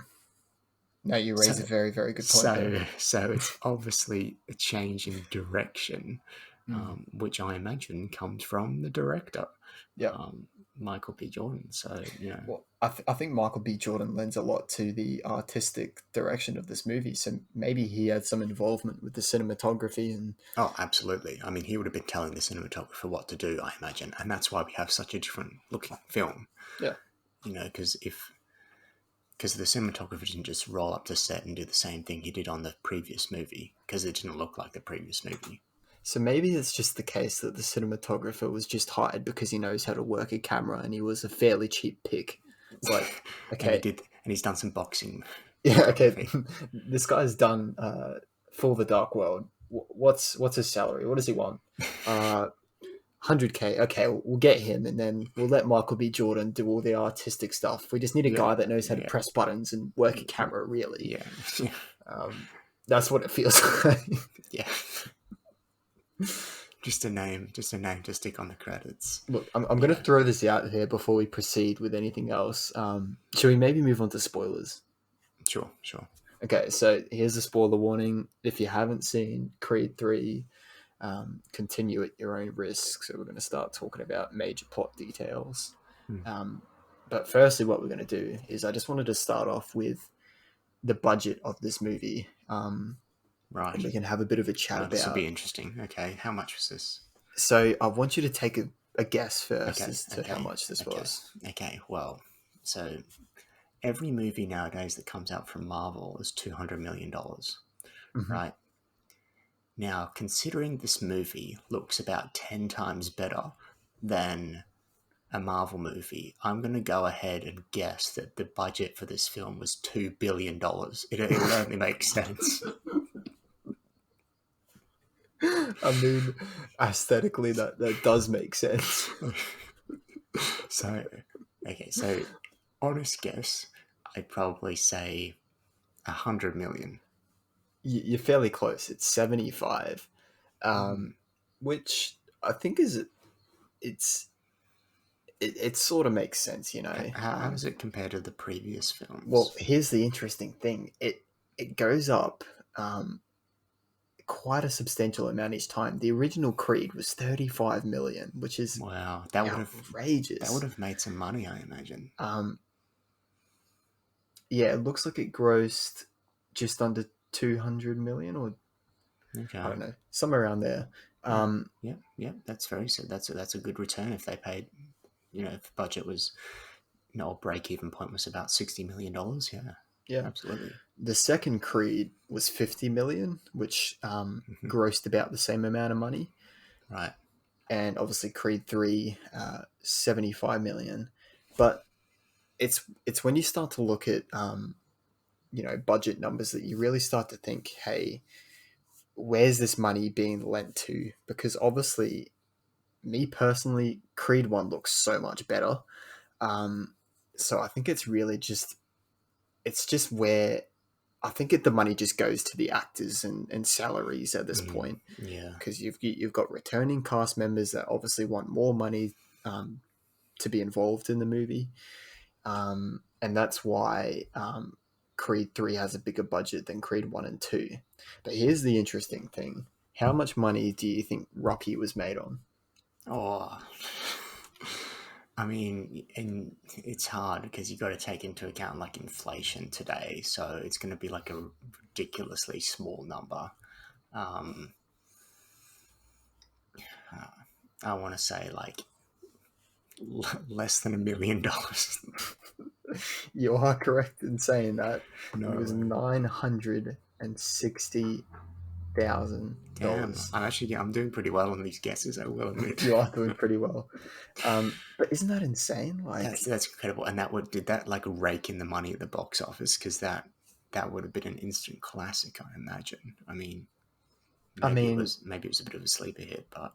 Speaker 3: No, you raise a very, very good point there.
Speaker 2: So it's obviously a change in direction, which I imagine comes from the director, Michael B. Jordan. So,
Speaker 3: Well, I think Michael B. Jordan lends a lot to the artistic direction of this movie. So maybe he had some involvement with the cinematography and.
Speaker 2: Oh, absolutely. I mean, he would have been telling the cinematographer what to do, I imagine, and that's why we have such a different looking film.
Speaker 3: Yeah.
Speaker 2: Because the cinematographer didn't just roll up to set and do the same thing he did on the previous movie, because it didn't look like the previous movie.
Speaker 3: So maybe it's just the case that the cinematographer was just hired because he knows how to work a camera and he was a fairly cheap pick. It's like, okay.
Speaker 2: and he's done some boxing.
Speaker 3: Yeah, okay. This guy's done For the Dark World. What's his salary? What does he want? 100K. Okay, we'll get him, and then we'll let Michael B. Jordan do all the artistic stuff. We just need a guy that knows how to press buttons and work a camera. Really, that's what it feels like.
Speaker 2: Yeah, just a name to stick on the credits.
Speaker 3: Look, I'm going to throw this out here before we proceed with anything else. Should we maybe move on to spoilers?
Speaker 2: Sure.
Speaker 3: Okay, so here's a spoiler warning. If you haven't seen Creed 3, continue at your own risk. So we're going to start talking about major plot details. But firstly, what we're going to do is I just wanted to start off with the budget of this movie.
Speaker 2: Right.
Speaker 3: And we can have a bit of a chat about.
Speaker 2: This will be interesting. Okay, how much was this?
Speaker 3: So I want you to take a guess first as to how much this was.
Speaker 2: Okay, well, so every movie nowadays that comes out from Marvel is $200 million, right? Now, considering this movie looks about 10 times better than a Marvel movie, I'm going to go ahead and guess that the budget for this film was $2 billion. It only makes sense.
Speaker 3: I mean, aesthetically, that does make sense.
Speaker 2: So, honest guess, I'd probably say 100 million.
Speaker 3: You're fairly close. It's 75, which I think it sort of makes sense,
Speaker 2: How does it compare to the previous films?
Speaker 3: Well, here's the interesting thing. It goes up quite a substantial amount each time. The original Creed was 35 million, which is outrageous.
Speaker 2: That would have made some money, I imagine.
Speaker 3: Yeah, it looks like it grossed just under 200 million, or I don't know, somewhere around there.
Speaker 2: Yeah, that's that's a good return if they paid. If the budget was, break-even point was about $60 million. Yeah, absolutely.
Speaker 3: The second Creed was 50 million, which grossed about the same amount of money.
Speaker 2: Right.
Speaker 3: And obviously Creed 3, 75 million. But it's when you start to look at, budget numbers that you really start to think, hey, where's this money being lent to? Because obviously, me personally, Creed 1 looks so much better. So I think it's really just where I think the money just goes to the actors and salaries at this point.
Speaker 2: Yeah,
Speaker 3: because you've got returning cast members that obviously want more money to be involved in the movie, and that's why Creed 3 has a bigger budget than Creed 1 and 2. But here's the interesting thing: how much money do you think Rocky was made on?
Speaker 2: Oh, I mean, and it's hard because you got to take into account like inflation today, so it's going to be like a ridiculously small number. I want to say like less than $1 million.
Speaker 3: You are correct in saying that.
Speaker 2: No,
Speaker 3: it was 960,000.
Speaker 2: Damn, I'm doing pretty well on these guesses, I will admit.
Speaker 3: You are doing pretty well. But isn't that insane? Like,
Speaker 2: that's incredible. And did that like rake in the money at the box office? Because that would have been an instant classic, I imagine. I mean, maybe it was a bit of a sleeper hit, but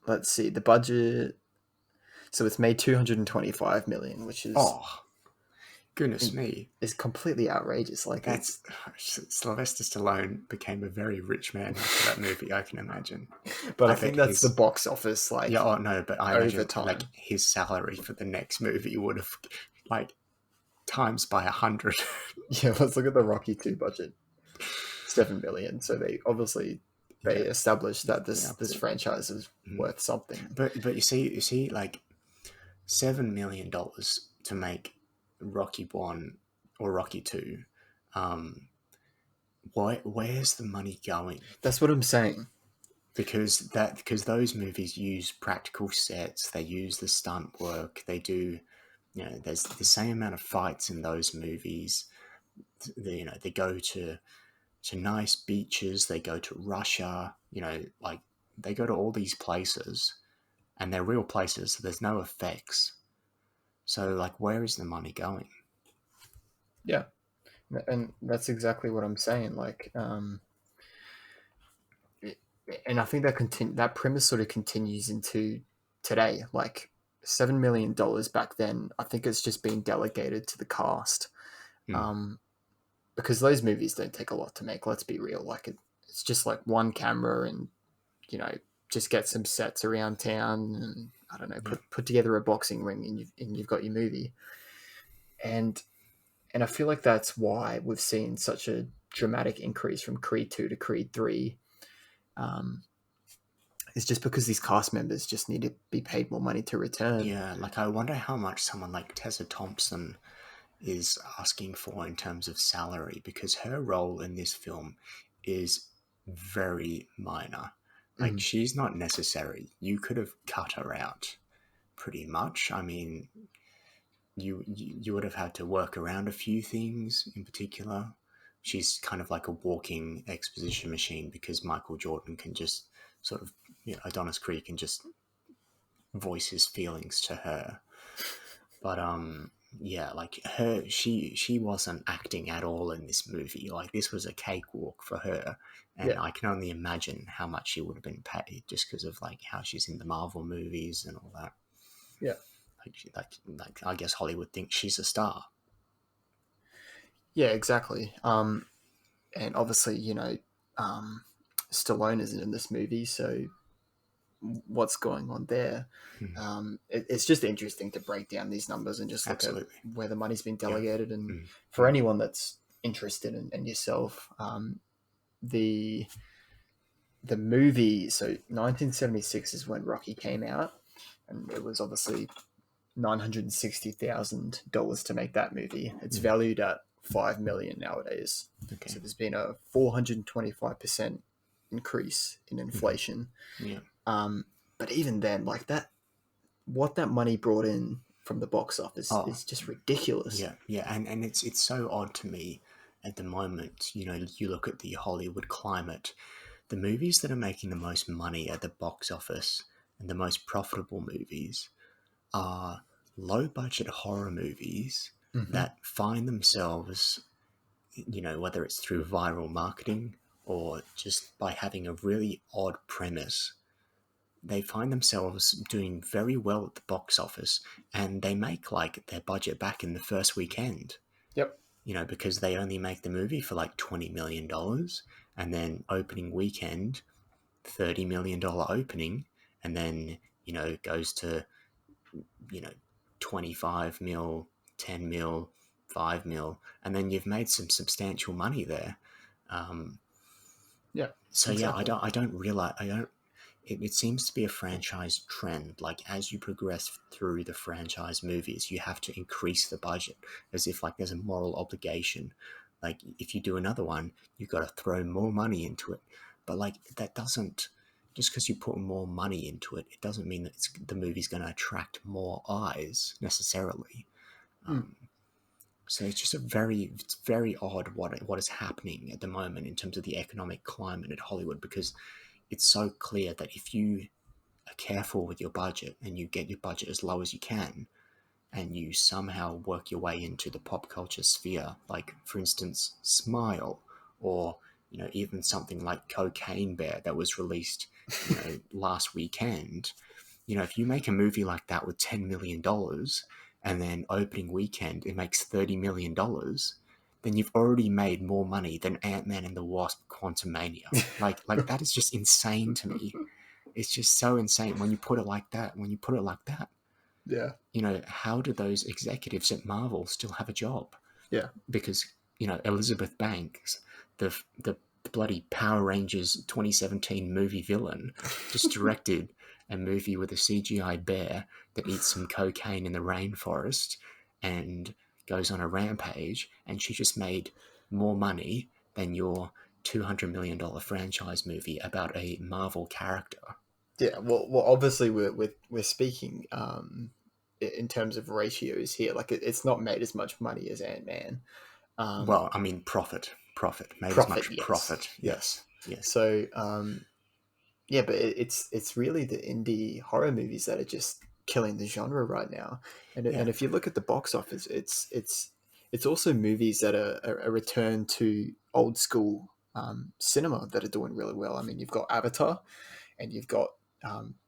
Speaker 3: let's see the budget. So it's made 225 million, which is
Speaker 2: goodness me,
Speaker 3: is completely outrageous. Like,
Speaker 2: that's Sylvester Stallone became a very rich man after that movie, I can imagine.
Speaker 3: But I think that's the box office, like,
Speaker 2: yeah. Oh no, but I imagine
Speaker 3: time.
Speaker 2: Like his salary for the next movie would have like times by 100.
Speaker 3: Yeah, let's look at the Rocky 2 budget. 7 million. So they obviously established that this franchise is worth something.
Speaker 2: But you see, like $7 million to make Rocky 1 or Rocky 2. Where's the money going?
Speaker 3: That's what I'm saying.
Speaker 2: Because those movies use practical sets, they use the stunt work, they do, there's the same amount of fights in those movies. They go to nice beaches, they go to Russia, like they go to all these places, and they're real places, so there's no effects. So, like, where is the money going?
Speaker 3: Yeah, and that's exactly what I'm saying. Like, and I think that premise sort of continues into today. Like, $7 million back then, I think it's just been delegated to the cast, because those movies don't take a lot to make. Let's be real. Like, it's just like one camera, and just get some sets around town, and I don't know, put together a boxing ring, and you've got your movie. And I feel like that's why we've seen such a dramatic increase from Creed 2 to Creed 3. It's just because these cast members just need to be paid more money to return.
Speaker 2: Yeah, like I wonder how much someone like Tessa Thompson is asking for in terms of salary, because her role in this film is very minor. Like, she's not necessary. You could have cut her out pretty much. I mean, you would have had to work around a few things in particular. She's kind of like a walking exposition machine, because Michael Jordan can just sort of, Adonis Creed can just voice his feelings to her. But yeah, like she wasn't acting at all in this movie. Like, this was a cakewalk for her, and I can only imagine how much she would have been paid, just because of like how she's in the Marvel movies and all that.
Speaker 3: Yeah,
Speaker 2: like I guess Hollywood thinks she's a star.
Speaker 3: Yeah, exactly. And obviously, Stallone isn't in this movie, so what's going on there? It's just interesting to break down these numbers and just look at where the money's been delegated. Yeah. And for anyone that's interested in yourself, the movie, so 1976 is when Rocky came out, and it was obviously $960,000 to make that movie. It's valued at $5 million nowadays. Okay. So there's been a 425% increase in inflation.
Speaker 2: Yeah.
Speaker 3: But even then, like that, what that money brought in from the box office is just ridiculous.
Speaker 2: Yeah, yeah, and it's so odd to me at the moment. You look at the Hollywood climate, the movies that are making the most money at the box office and the most profitable movies are low-budget horror movies that find themselves, whether it's through viral marketing or just by having a really odd premise, they find themselves doing very well at the box office, and they make like their budget back in the first weekend.
Speaker 3: Yep.
Speaker 2: Because they only make the movie for like $20 million, and then opening weekend, $30 million opening, and then, goes to, 25 mil, 10 mil, 5 mil, and then you've made some substantial money there.
Speaker 3: Yeah.
Speaker 2: So exactly. Yeah, I don't realize, it seems to be a franchise trend. Like, as you progress through the franchise movies, you have to increase the budget, as if like there's a moral obligation. Like, if you do another one, you've got to throw more money into it. But like, that doesn't, just because you put more money into it, it doesn't mean that the movie's going to attract more eyes necessarily. So it's just it's very odd what is happening at the moment in terms of the economic climate at Hollywood, because it's so clear that if you are careful with your budget and you get your budget as low as you can, and you somehow work your way into the pop culture sphere, like for instance, Smile, or even something like Cocaine Bear that was released last weekend. If you make a movie like that with $10 million, and then opening weekend it makes $30 million, then you've already made more money than Ant-Man and the Wasp: Quantumania. Like that is just insane to me. It's just so insane when you put it like that.
Speaker 3: Yeah.
Speaker 2: How do those executives at Marvel still have a job?
Speaker 3: Yeah.
Speaker 2: Because Elizabeth Banks, the bloody Power Rangers 2017 movie villain, just directed a movie with a CGI bear that eats some cocaine in the rainforest and goes on a rampage, and she just made more money than your $200 million franchise movie about a Marvel character.
Speaker 3: Yeah, well, obviously we're speaking in terms of ratios here. Like it's not made as much money as Ant-Man.
Speaker 2: Well, I mean, profit, made as
Speaker 3: Profit,
Speaker 2: much
Speaker 3: yes,
Speaker 2: profit.
Speaker 3: yes.
Speaker 2: Yes.
Speaker 3: So yeah, but it's really the indie horror movies that are just killing the genre right now. And
Speaker 2: Yeah.
Speaker 3: and if you look at the box office, it's also movies that are a return to old school cinema that are doing really well. I mean, you've got Avatar, and you've got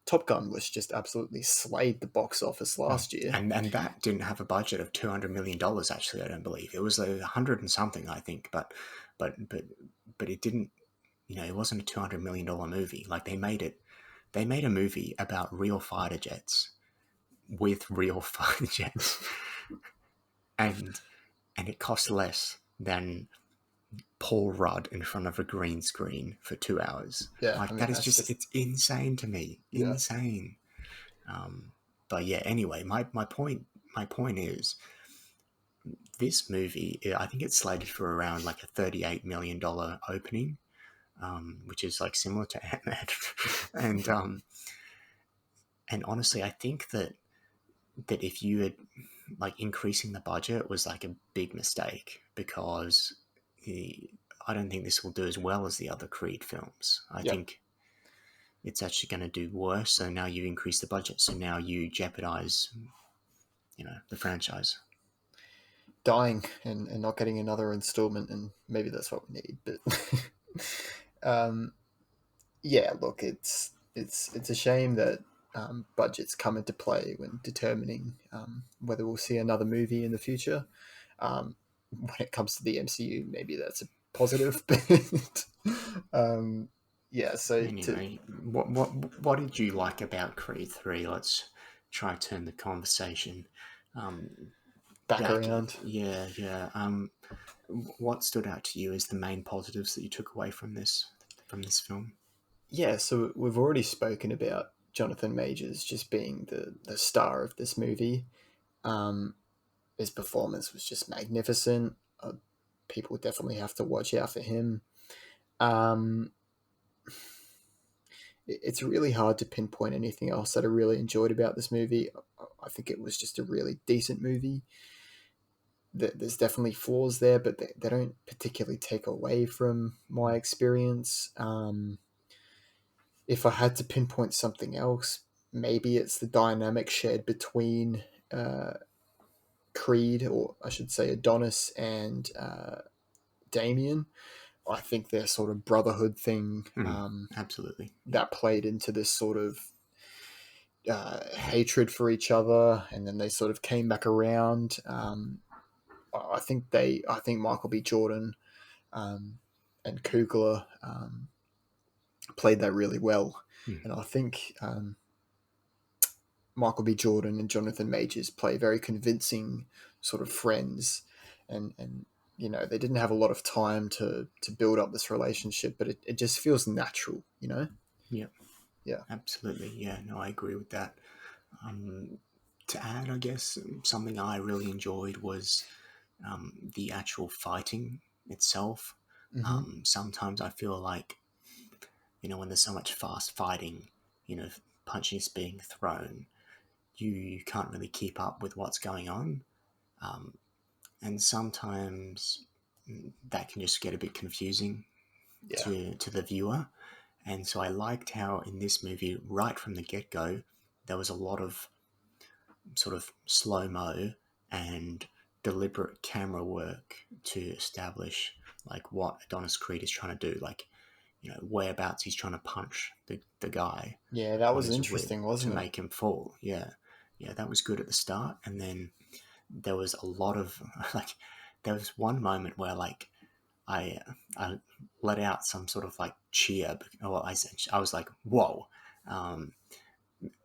Speaker 3: Top Gun, which just absolutely slayed the box office last year.
Speaker 2: And that didn't have a budget of $200 million. Actually, I don't believe it was 100 and something. I think, but it didn't. It wasn't a $200 million movie. Like they made it. They made a movie about real fighter jets with real fighter jets, and it cost less than Paul Rudd in front of a green screen for 2 hours.
Speaker 3: Yeah, I
Speaker 2: Like
Speaker 3: mean
Speaker 2: that is
Speaker 3: that's
Speaker 2: just, it's insane to me.
Speaker 3: yeah,
Speaker 2: Insane. But yeah, anyway, my point is this movie, I think it's slated for around like a $38 million opening, which is like similar to Ant-Man. And honestly, I think that if you had like increasing the budget was like a big mistake, because I don't think this will do as well as the other Creed films. I
Speaker 3: yeah,
Speaker 2: think it's actually going to do worse. So now you increase the budget, so now you jeopardize, the franchise.
Speaker 3: dying and not getting another installment, and maybe that's what we need. But um, yeah, look, it's a shame that budgets come into play when determining whether we'll see another movie in the future. When it comes to the MCU, maybe that's a positive, but yeah. So to
Speaker 2: Anyway, what did you like about Creed 3? Let's try to turn the conversation
Speaker 3: back
Speaker 2: back.
Speaker 3: around,
Speaker 2: Yeah, yeah. What stood out to you as the main positives that you took away from this film?
Speaker 3: yeah. So we've already spoken about Jonathan Majors just being the star of this movie. Um, his performance was just magnificent. People definitely have to watch out for him. Um, it's really hard to pinpoint anything else that I really enjoyed about this movie. I think it was just a really decent movie. There's definitely flaws there, but they don't particularly take away from my experience. If I had to pinpoint something else, maybe it's the dynamic shared between uh, Creed, or I should say Adonis, and Damien. I think their sort of brotherhood thing
Speaker 2: Absolutely.
Speaker 3: that played into this sort of hatred for each other, and then they sort of came back around. I think Michael B. Jordan and Coogler played that really well, and I think Michael B. Jordan and Jonathan Majors play very convincing sort of friends, and they didn't have a lot of time to build up this relationship, but it just feels natural,
Speaker 2: Yeah,
Speaker 3: Yeah.
Speaker 2: absolutely. Yeah, no, I agree with that. To add, I guess something I really enjoyed was the actual fighting itself.
Speaker 3: Mm-hmm.
Speaker 2: Sometimes I feel like, when there's so much fast fighting, punches being thrown, you can't really keep up with what's going on. and sometimes that can just get a bit confusing
Speaker 3: Yeah.
Speaker 2: to the viewer. And so I liked how in this movie, right from the get go, there was a lot of sort of slow mo and deliberate camera work to establish like what Adonis Creed is trying to do, like whereabouts he's trying to punch the guy
Speaker 3: Yeah, that
Speaker 2: on
Speaker 3: was
Speaker 2: his rib
Speaker 3: interesting,
Speaker 2: to
Speaker 3: wasn't it?
Speaker 2: make him fall. Yeah, yeah, that was good at the start, and then there was a lot of like there was one moment where like I I let out some sort of like cheer. Well, I was like, whoa. Um,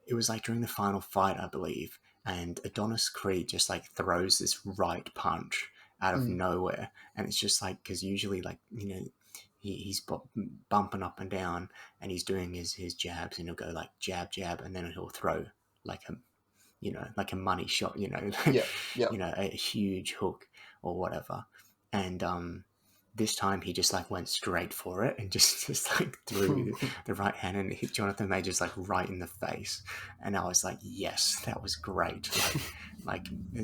Speaker 2: it was like during the final fight, I believe, and Adonis Creed just like throws this right punch out of
Speaker 3: Mm.
Speaker 2: nowhere, and it's just like because usually like he's bumping up and down, and he's doing his jabs, and he'll go like jab jab, and then he'll throw like a like a money shot,
Speaker 3: Yeah, yeah.
Speaker 2: a huge hook or whatever, and this time he just like went straight for it and just like threw the right hand and hit Jonathan Majors like right in the face, and I was like, yes, that was great.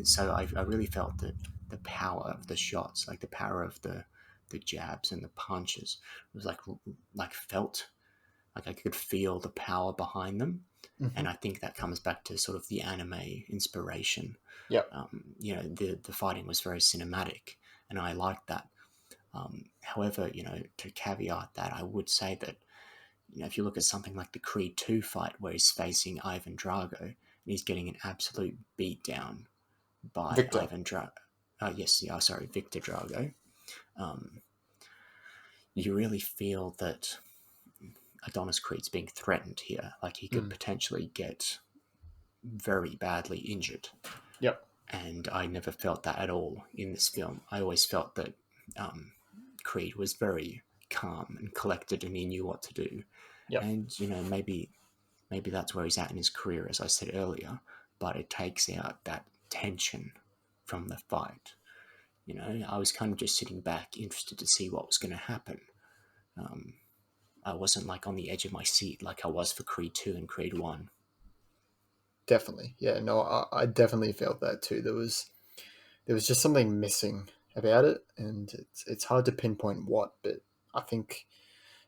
Speaker 2: So I really felt that the power of the shots, like the power of the jabs and the punches, was like felt like I could feel the power behind them,
Speaker 3: Hmm.
Speaker 2: and I think that comes back to sort of the anime inspiration.
Speaker 3: Yep.
Speaker 2: The fighting was very cinematic, and I liked that. However, to caveat that, I would say that if you look at something like the Creed 2 fight where he's facing Ivan Drago and he's getting an absolute beatdown by
Speaker 3: Victor.
Speaker 2: Ivan Drago. Yes, yeah, sorry, Victor Drago. Um, you really feel that Adonis Creed's being threatened here. Like he could
Speaker 3: Mm.
Speaker 2: potentially get very badly injured.
Speaker 3: Yep.
Speaker 2: And I never felt that at all in this film. I always felt that um, Creed was very calm and collected, and he knew what to do.
Speaker 3: Yep.
Speaker 2: And maybe that's where he's at in his career, as I said earlier. But it takes out that tension from the fight. I was kind of just sitting back, interested to see what was going to happen. Um, I wasn't like on the edge of my seat like I was for Creed 2 and Creed 1.
Speaker 3: Definitely. Yeah. No, I definitely felt that too. There was just something missing about it, and it's hard to pinpoint what, but I think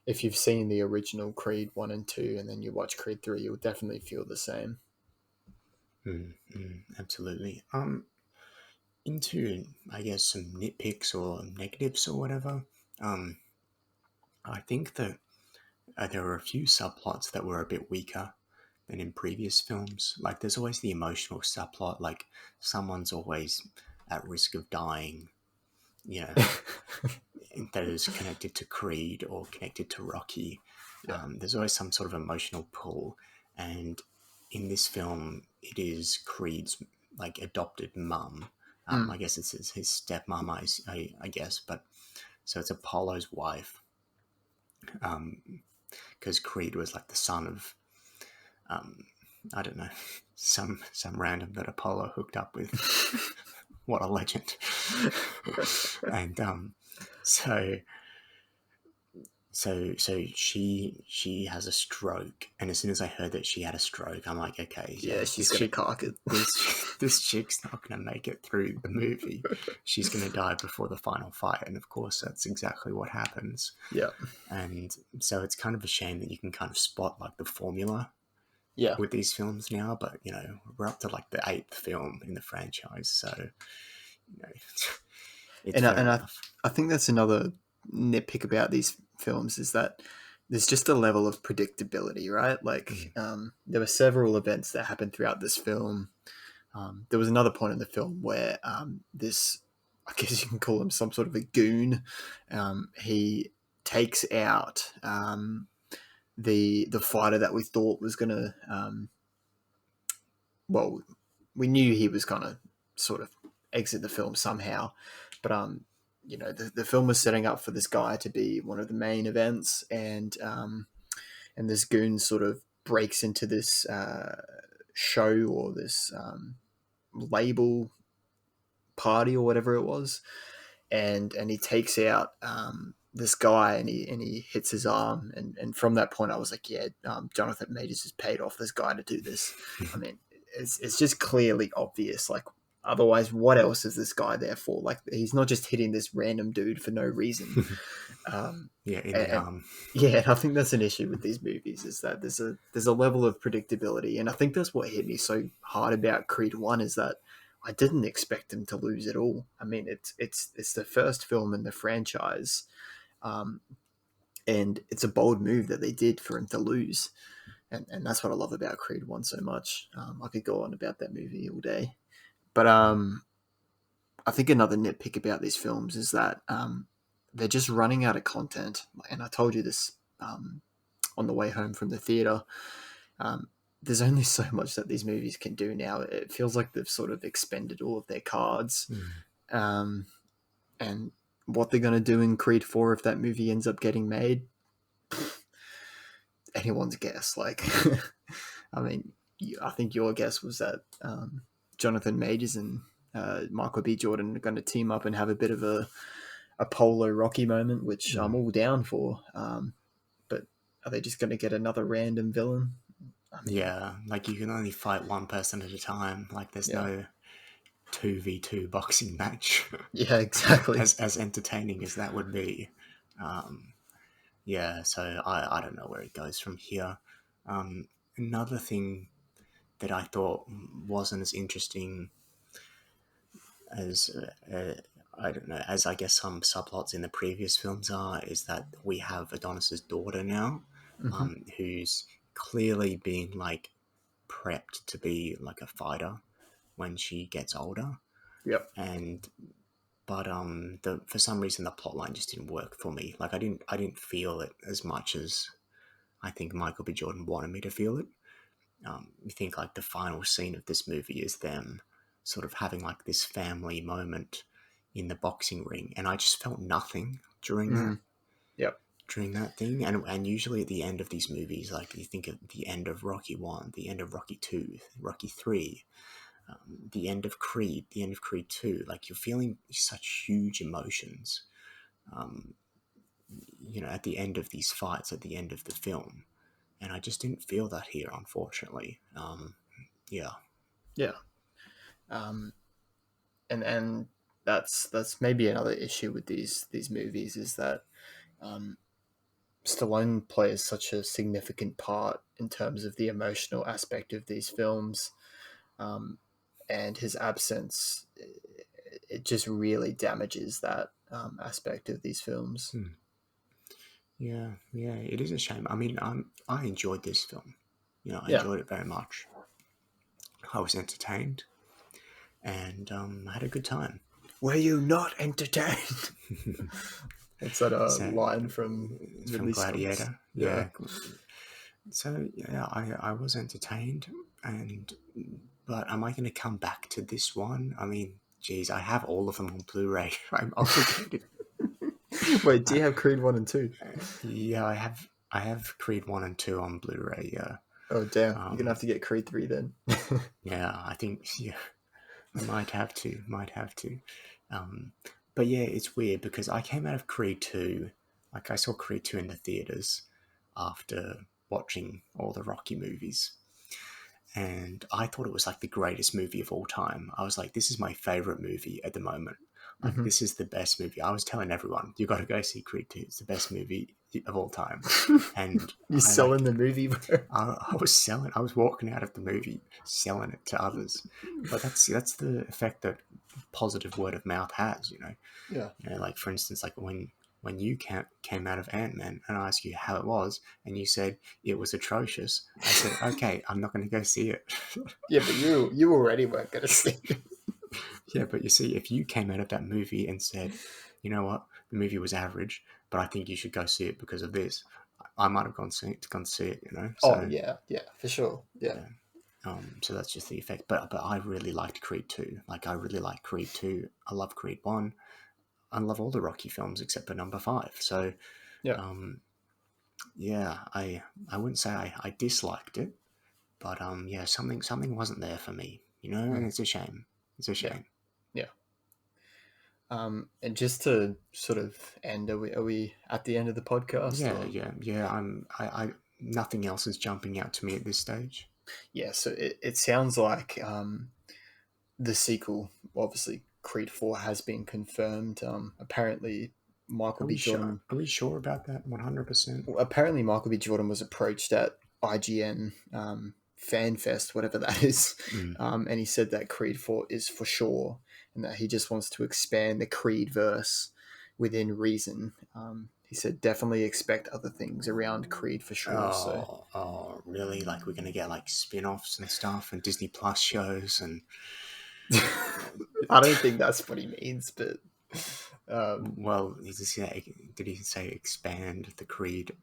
Speaker 3: if you've seen the original Creed 1 and 2 and then you watch Creed 3, you'll definitely feel the same.
Speaker 2: Absolutely. Into I guess some nitpicks or negatives or whatever. Um, I think that there were a few subplots that were a bit weaker than in previous films. Like there's always the emotional subplot, like someone's always at risk of dying, you know, that is connected to Creed or connected to Rocky.
Speaker 3: Yeah.
Speaker 2: There's always some sort of emotional pull, and in this film, it is Creed's like adopted mum.
Speaker 3: Mm.
Speaker 2: I guess it's his stepmom, I guess, but so it's Apollo's wife, because Creed was like the son of um, I don't know, some random that Apollo hooked up with. What a legend! And so so she has a stroke, and as soon as I heard that she had a stroke, I'm like, okay,
Speaker 3: Yeah,
Speaker 2: yeah,
Speaker 3: she's gonna cock it.
Speaker 2: this chick's not gonna make it through the movie. She's gonna die before the final fight, and of course, that's exactly what happens.
Speaker 3: Yeah.
Speaker 2: And so it's kind of a shame that you can kind of spot like the formula
Speaker 3: Yeah.
Speaker 2: with these films now, but we're up to like the 8th film in the franchise, so it's
Speaker 3: And I,
Speaker 2: fair
Speaker 3: and I,
Speaker 2: enough.
Speaker 3: I think that's another nitpick about these films is that there's just a level of predictability, right? Like there were several events that happened throughout this film. There was another point in the film where this, I guess you can call him some sort of a goon. He takes out the fighter that we thought was gonna. Well, we knew he was gonna sort of exit the film somehow, but the film was setting up for this guy to be one of the main events, and this goon sort of breaks into this show or this label party or whatever it was, and he takes out this guy and he hits his arm, and from that point I was like, yeah, Jonathan Majors has paid off this guy to do this. I mean, it's just clearly obvious. Like Otherwise, what else is this guy there for? Like, he's not just hitting this random dude for no reason.
Speaker 2: Yeah, in the
Speaker 3: And
Speaker 2: arm.
Speaker 3: yeah, I think that's an issue with these movies, is that there's a level of predictability, and I think that's what hit me so hard about Creed 1, is that I didn't expect him to lose at all. I mean, it's the first film in the franchise, um, and it's a bold move that they did for him to lose, and that's what I love about Creed 1 so much. I could go on about that movie all day, but I think another nitpick about these films is that they're just running out of content, and I told you this on the way home from the theater. Um, there's only so much that these movies can do now. It feels like they've sort of expended all of their cards. And what they're going to do in Creed 4 if that movie ends up getting made, anyone's guess. Like, I mean, I think your guess was that Jonathan Majors and Michael B. Jordan are going to team up and have a bit of a Apollo Rocky moment, which I'm all down for. But are they just going to get another random villain? I mean,
Speaker 2: Yeah, like you can only fight one person at a time. Like there's no 2v2 boxing match.
Speaker 3: Yeah, exactly.
Speaker 2: as entertaining as that would be. Yeah, so I don't know where it goes from here. Another thing that I thought wasn't as interesting as I don't know, as I guess some subplots in the previous films are, is that we have Adonis's daughter now, who's clearly being like prepped to be like a fighter when she gets older.
Speaker 3: Yep.
Speaker 2: But for some reason the plotline just didn't work for me. Like I didn't feel it as much as I think Michael B. Jordan wanted me to feel it. You think like the final scene of this movie is them sort of having like this family moment in the boxing ring, and I just felt nothing during that.
Speaker 3: Yep.
Speaker 2: During that thing, and usually at the end of these movies, like you think of the end of Rocky 1, the end of Rocky 2, Rocky 3, the end of Creed, the end of Creed 2, like you're feeling such huge emotions, at the end of these fights, at the end of the film. And I just didn't feel that here, unfortunately. Yeah.
Speaker 3: Yeah. And that's maybe another issue with these movies, is that Stallone plays such a significant part in terms of the emotional aspect of these films, and his absence, it just really damages that aspect of these films.
Speaker 2: Yeah, it is a shame. I mean, I enjoyed this film. I
Speaker 3: Yeah.
Speaker 2: enjoyed it very much. I was entertained, and I had a good time.
Speaker 3: Were you not entertained? It's that
Speaker 2: So,
Speaker 3: line from Ridley
Speaker 2: Gladiator.
Speaker 3: Scott's.
Speaker 2: Yeah. So yeah, I was entertained, but am I going to come back to this one? I mean, geez, I have all of them on Blu-ray. I'm obligated.
Speaker 3: Wait, do you have Creed 1 and 2?
Speaker 2: Yeah, I have Creed 1 and 2 on Blu-ray. Yeah.
Speaker 3: Oh damn, you're gonna have to get Creed 3 then.
Speaker 2: Yeah, I think I might have to. But yeah, it's weird because I came out of Creed 2, like I saw Creed 2 in the theaters after watching all the Rocky movies. And I thought it was like the greatest movie of all time. I was like, this is my favorite movie at the moment. Like, this is the best movie. I was telling everyone, you got to go see Creed 2. It's the best movie of all time. And
Speaker 3: You're selling the movie, bro.
Speaker 2: I was walking out of the movie selling it to others. But that's the effect that positive word of mouth has,
Speaker 3: Yeah.
Speaker 2: Like for instance, like when you came out of Ant-Man and I asked you how it was and you said it was atrocious, I said, okay, I'm not going to go see it.
Speaker 3: Yeah, but you already weren't going to see it.
Speaker 2: Yeah, but you see, if you came out of that movie and said, you know what, the movie was average, but I think you should go see it because of this, I might have gone see it, So,
Speaker 3: Oh yeah, for sure. Yeah.
Speaker 2: So that's just the effect. But I really liked Creed 2. Like, I really like Creed 2. I love Creed 1. I love all the Rocky films except for number 5. So,
Speaker 3: Yeah.
Speaker 2: I wouldn't say I disliked it, but yeah, something wasn't there for me, and it's a shame. It's a shame.
Speaker 3: Yeah. And just to sort of end, are we at the end of the podcast?
Speaker 2: Yeah. I nothing else is jumping out to me at this stage.
Speaker 3: Yeah. So it sounds like the sequel obviously Creed 4 has been confirmed. Apparently Michael
Speaker 2: Are
Speaker 3: B.
Speaker 2: we sure?
Speaker 3: Jordan.
Speaker 2: Are we sure about that? 100%.
Speaker 3: Apparently Michael B. Jordan was approached at IGN Fan Fest, whatever that is, and he said that Creed 4 is for sure, and that he just wants to expand the Creed verse within reason. He said definitely expect other things around Creed for sure.
Speaker 2: Oh, really? Like we're gonna get like spin-offs and stuff, and Disney Plus shows, and
Speaker 3: I don't think that's what he means, but
Speaker 2: well, did he say expand the Creed?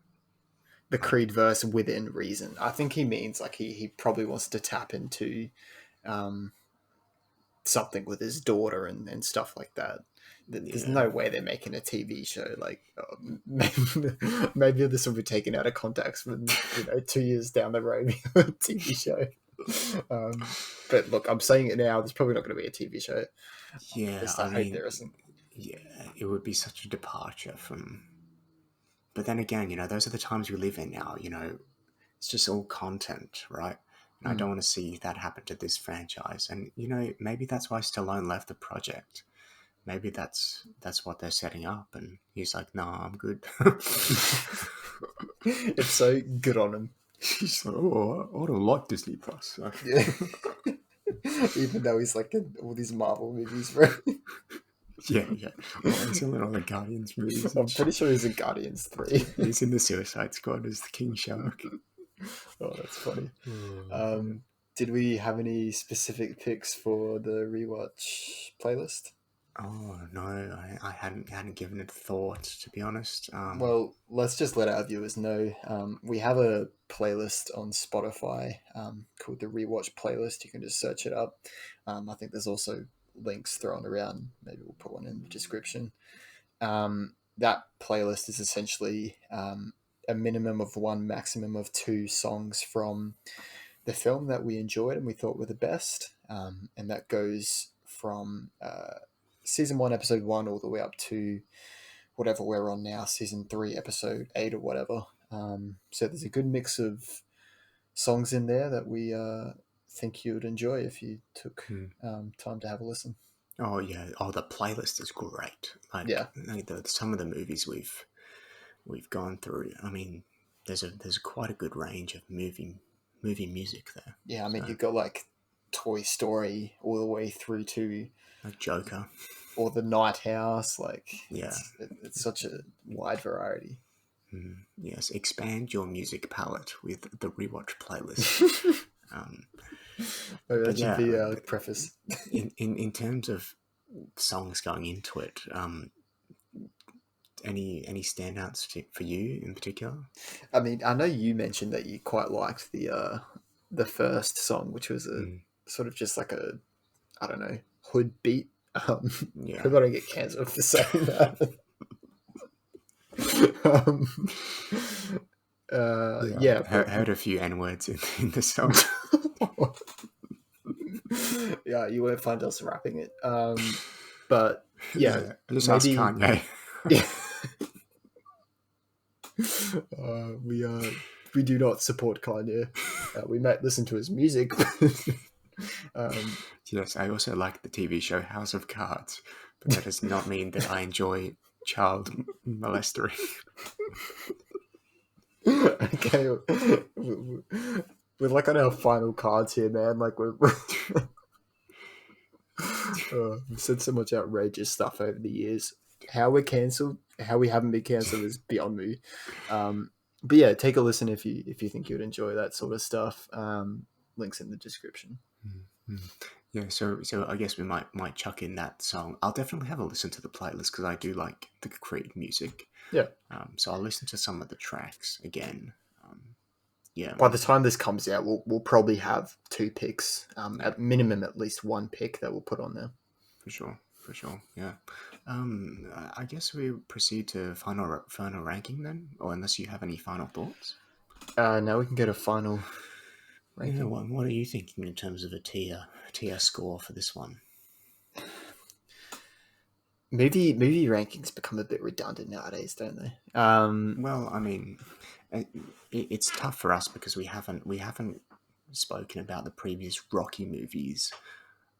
Speaker 3: the Creed verse within reason. I think he means like he probably wants to tap into something with his daughter and stuff like that. There's no way they're making a TV show. Like maybe this will be taken out of context when 2 years down the road, a TV show. But look, I'm saying it now. There's probably not going to be a TV show.
Speaker 2: Yeah,
Speaker 3: I hope there isn't.
Speaker 2: Yeah, it would be such a departure from. But then again, those are the times we live in now. It's just all content, right? And I don't want to see that happen to this franchise. And maybe that's why Stallone left the project. Maybe that's what they're setting up. And he's like, "Nah, I'm good."
Speaker 3: It's so good on him.
Speaker 2: He's like, "Oh, I don't like Disney Plus."
Speaker 3: Yeah. Even though he's like in all these Marvel movies, bro.
Speaker 2: Yeah. Well, he's in all the Guardians movies.
Speaker 3: I'm pretty sure he's in Guardians 3.
Speaker 2: He's in the Suicide Squad as the King Shark.
Speaker 3: Oh, that's funny. Did we have any specific picks for the rewatch playlist?
Speaker 2: Oh no, I hadn't given it thought, to be honest.
Speaker 3: Well, let's just let our viewers know. We have a playlist on Spotify called the Rewatch playlist. You can just search it up. I think there's also links thrown around. Maybe we'll put one in the description. That playlist is essentially a minimum of one, maximum of two songs from the film that we enjoyed and we thought were the best. And that goes from season 1, episode 1, all the way up to whatever we're on now, season 3, episode 8 or whatever. So there's a good mix of songs in there that we think you'd enjoy if you took time to have a listen.
Speaker 2: Oh yeah, the playlist is great. Like,
Speaker 3: yeah,
Speaker 2: some of the movies we've gone through. I mean, there's quite a good range of movie music there.
Speaker 3: Yeah, I mean, you've got like Toy Story all the way through to
Speaker 2: like Joker
Speaker 3: or The Night House. Like,
Speaker 2: yeah,
Speaker 3: it's such a wide variety.
Speaker 2: Yes, expand your music palette with the Rewatch playlist.
Speaker 3: Maybe that should be a preface.
Speaker 2: in terms of songs going into it, any standouts for you in particular?
Speaker 3: I mean, I know you mentioned that you quite liked the first song, which was a sort of just like a, I don't know, hood beat.
Speaker 2: Yeah,
Speaker 3: I gotta get cancelled for saying that. Yeah,
Speaker 2: heard a few N-words in the song.
Speaker 3: Yeah, you won't find us rapping it. But yeah,
Speaker 2: just ask Kanye.
Speaker 3: Yeah. We do not support Kanye. We might listen to his music.
Speaker 2: Yes, I also like the TV show House of Cards, but that does not mean that I enjoy child molestering.
Speaker 3: Okay, we're like on our final cards here, man. Like we've said so much outrageous stuff over the years. How we're cancelled, how we haven't been cancelled is beyond me. But yeah, take a listen if you think you'd enjoy that sort of stuff. Links in the description.
Speaker 2: Yeah, so I guess we might chuck in that song. I'll definitely have a listen to the playlist because I do like the Creed music.
Speaker 3: Yeah.
Speaker 2: So I'll listen to some of the tracks again. Yeah.
Speaker 3: By the time this comes out, we'll probably have two picks. At minimum, at least one pick that we'll put on there.
Speaker 2: For sure. Yeah. I guess we proceed to final ranking then, or unless you have any final thoughts.
Speaker 3: Now we can get a final ranking.
Speaker 2: Yeah, what are you thinking in terms of a tier score for this one?
Speaker 3: Movie rankings become a bit redundant nowadays, don't they?
Speaker 2: Well, I mean, it's tough for us because we haven't spoken about the previous Rocky movies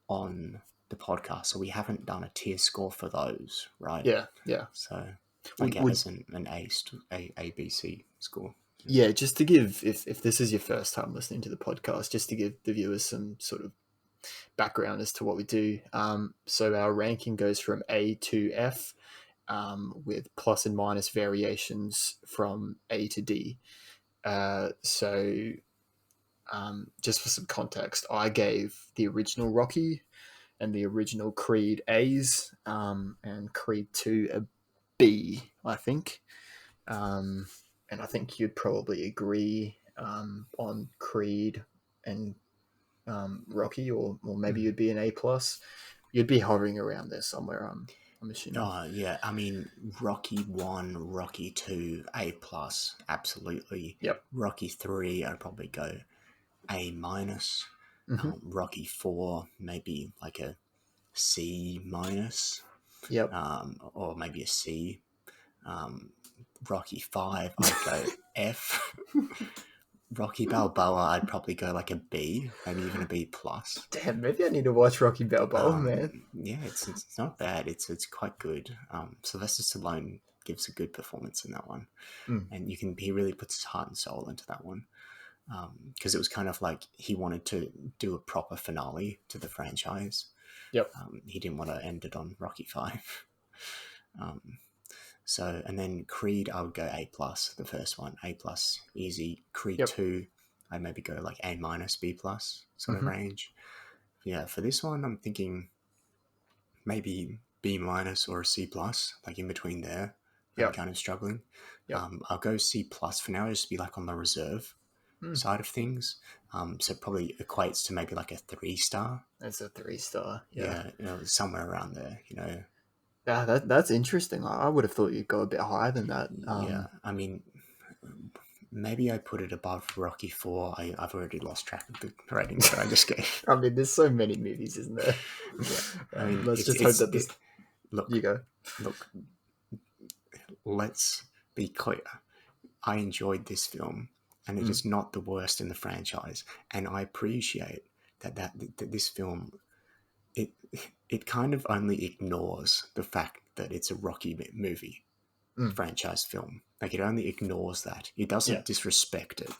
Speaker 2: on the podcast, so we haven't done a tier score for those, right?
Speaker 3: Yeah, yeah.
Speaker 2: So like
Speaker 3: Would
Speaker 2: as an A B C score.
Speaker 3: yeah, just to give, if this is your first time listening to the podcast, just to give the viewers some sort of background as to what we do. So our ranking goes from A to F, with plus and minus variations from A to D. So just for some context, I gave the original Rocky and the original Creed A's, and Creed 2 a B, I think. And I think you'd probably agree on Creed and Rocky, or maybe you'd be an A plus. You'd be hovering around there somewhere. I'm assuming.
Speaker 2: Yeah, I mean Rocky 1, Rocky 2, A plus, absolutely.
Speaker 3: Yep.
Speaker 2: Rocky 3, I'd probably go A minus.
Speaker 3: Mm-hmm.
Speaker 2: Rocky 4, maybe like a C minus,
Speaker 3: Yep.
Speaker 2: or maybe a C. Rocky 5, I'd go F. Rocky Balboa, I'd probably go like a B, maybe even a B plus.
Speaker 3: Damn, maybe I need to watch Rocky Balboa, man.
Speaker 2: Yeah, it's not bad. It's quite good. Sylvester Stallone gives a good performance in that one, and he really puts his heart and soul into that one, because it was kind of like he wanted to do a proper finale to the franchise.
Speaker 3: Yep.
Speaker 2: He didn't want to end it on Rocky 5. So, and then Creed, I would go A plus. The first one, A plus, easy. Creed 2, I'd maybe go like A minus, B plus sort of range. Yeah, for this one, I'm thinking maybe B minus or a C plus, like in between there. I'm kind of struggling. I'll go C plus for now, just be like on the reserve side of things. So it probably equates to maybe like a 3-star.
Speaker 3: That's a 3-star.
Speaker 2: Yeah, somewhere around there,
Speaker 3: Yeah, that's interesting. I would have thought you'd go a bit higher than that.
Speaker 2: Yeah, I mean, maybe I put it above Rocky 4. I've already lost track of the ratings that I just gave.
Speaker 3: I mean, there's so many movies, isn't there?
Speaker 2: Yeah. I mean,
Speaker 3: let's just hope that this.
Speaker 2: Look,
Speaker 3: you go.
Speaker 2: Look, let's be clear. I enjoyed this film, and it is not the worst in the franchise. And I appreciate that this film, it kind of only ignores the fact that it's a Rocky movie, franchise film. Like, it only ignores that. It doesn't disrespect it.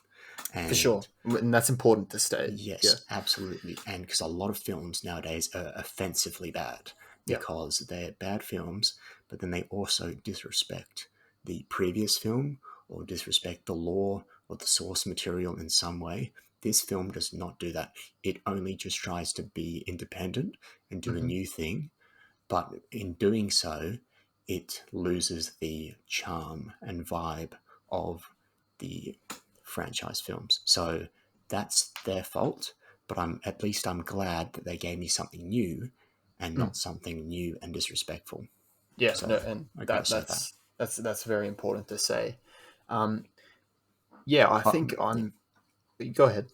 Speaker 2: And
Speaker 3: for sure. And that's important to state.
Speaker 2: Yes, absolutely. And because a lot of films nowadays are offensively bad, because they're bad films, but then they also disrespect the previous film or disrespect the lore or the source material in some way. This film does not do that. It only just tries to be independent and do a new thing. But in doing so, it loses the charm and vibe of the franchise films. So that's their fault. But I'm glad that they gave me something new and not something new and disrespectful.
Speaker 3: Yeah,
Speaker 2: so
Speaker 3: no, and that's very important to say. Yeah, I think I'm. Go ahead.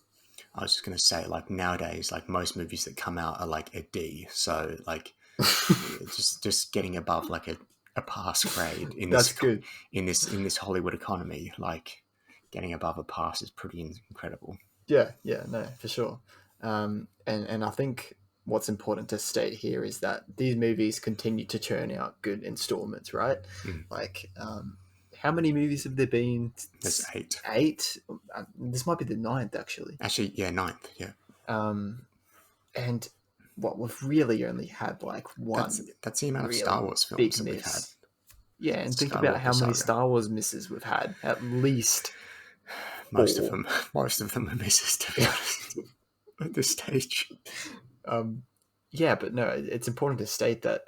Speaker 2: I was just going to say, like, nowadays, like, most movies that come out are like a D. So, like, just getting above like a pass grade in
Speaker 3: That's
Speaker 2: this
Speaker 3: good.
Speaker 2: in this Hollywood economy, like getting above a pass is pretty incredible.
Speaker 3: Yeah, no, for sure. And I think what's important to state here is that these movies continue to churn out good installments, right? Like, how many movies have there been?
Speaker 2: There's 8.
Speaker 3: 8? This might be the 9th, actually.
Speaker 2: Actually, yeah, 9th, yeah.
Speaker 3: And what we've really only had like one.
Speaker 2: That's the amount of
Speaker 3: really
Speaker 2: Star Wars films that we've had.
Speaker 3: Yeah, and think about how many Star Wars misses we've had. At least
Speaker 2: most of them are misses, to be honest, at this stage.
Speaker 3: Yeah, but no, it's important to state that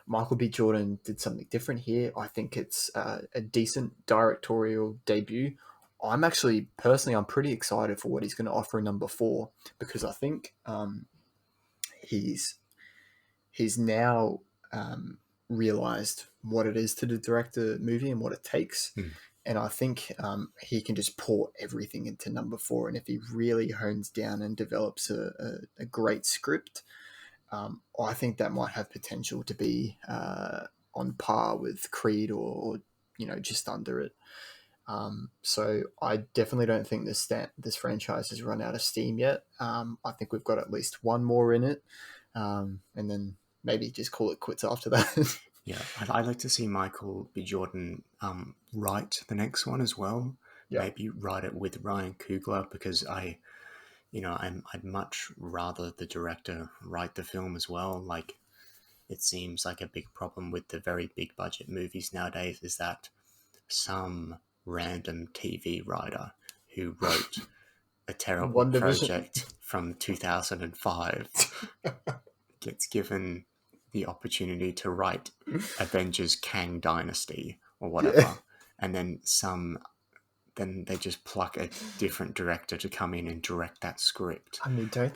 Speaker 3: Michael B. Jordan did something different here. I think it's a decent directorial debut. I'm pretty excited for what he's going to offer in number 4, because I think he's now realized what it is to direct a movie and what it takes. And I think he can just pour everything into number 4. And if he really hones down and develops a great script, I think that might have potential to be on par with Creed or just under it. So I definitely don't think this franchise has run out of steam yet. I think we've got at least one more in it. and then maybe just call it quits after that.
Speaker 2: Yeah, I'd like to see Michael B. Jordan write the next one as well.
Speaker 3: Yeah.
Speaker 2: Maybe write it with Ryan Coogler, because I'd much rather the director write the film as well. Like, it seems like a big problem with the very big budget movies nowadays is that some random TV writer who wrote a terrible
Speaker 3: One Division.
Speaker 2: project from 2005 gets given the opportunity to write Avengers Kang Dynasty or whatever,
Speaker 3: Yeah.
Speaker 2: and then they just pluck a different director to come in and direct that script.
Speaker 3: I mean, don't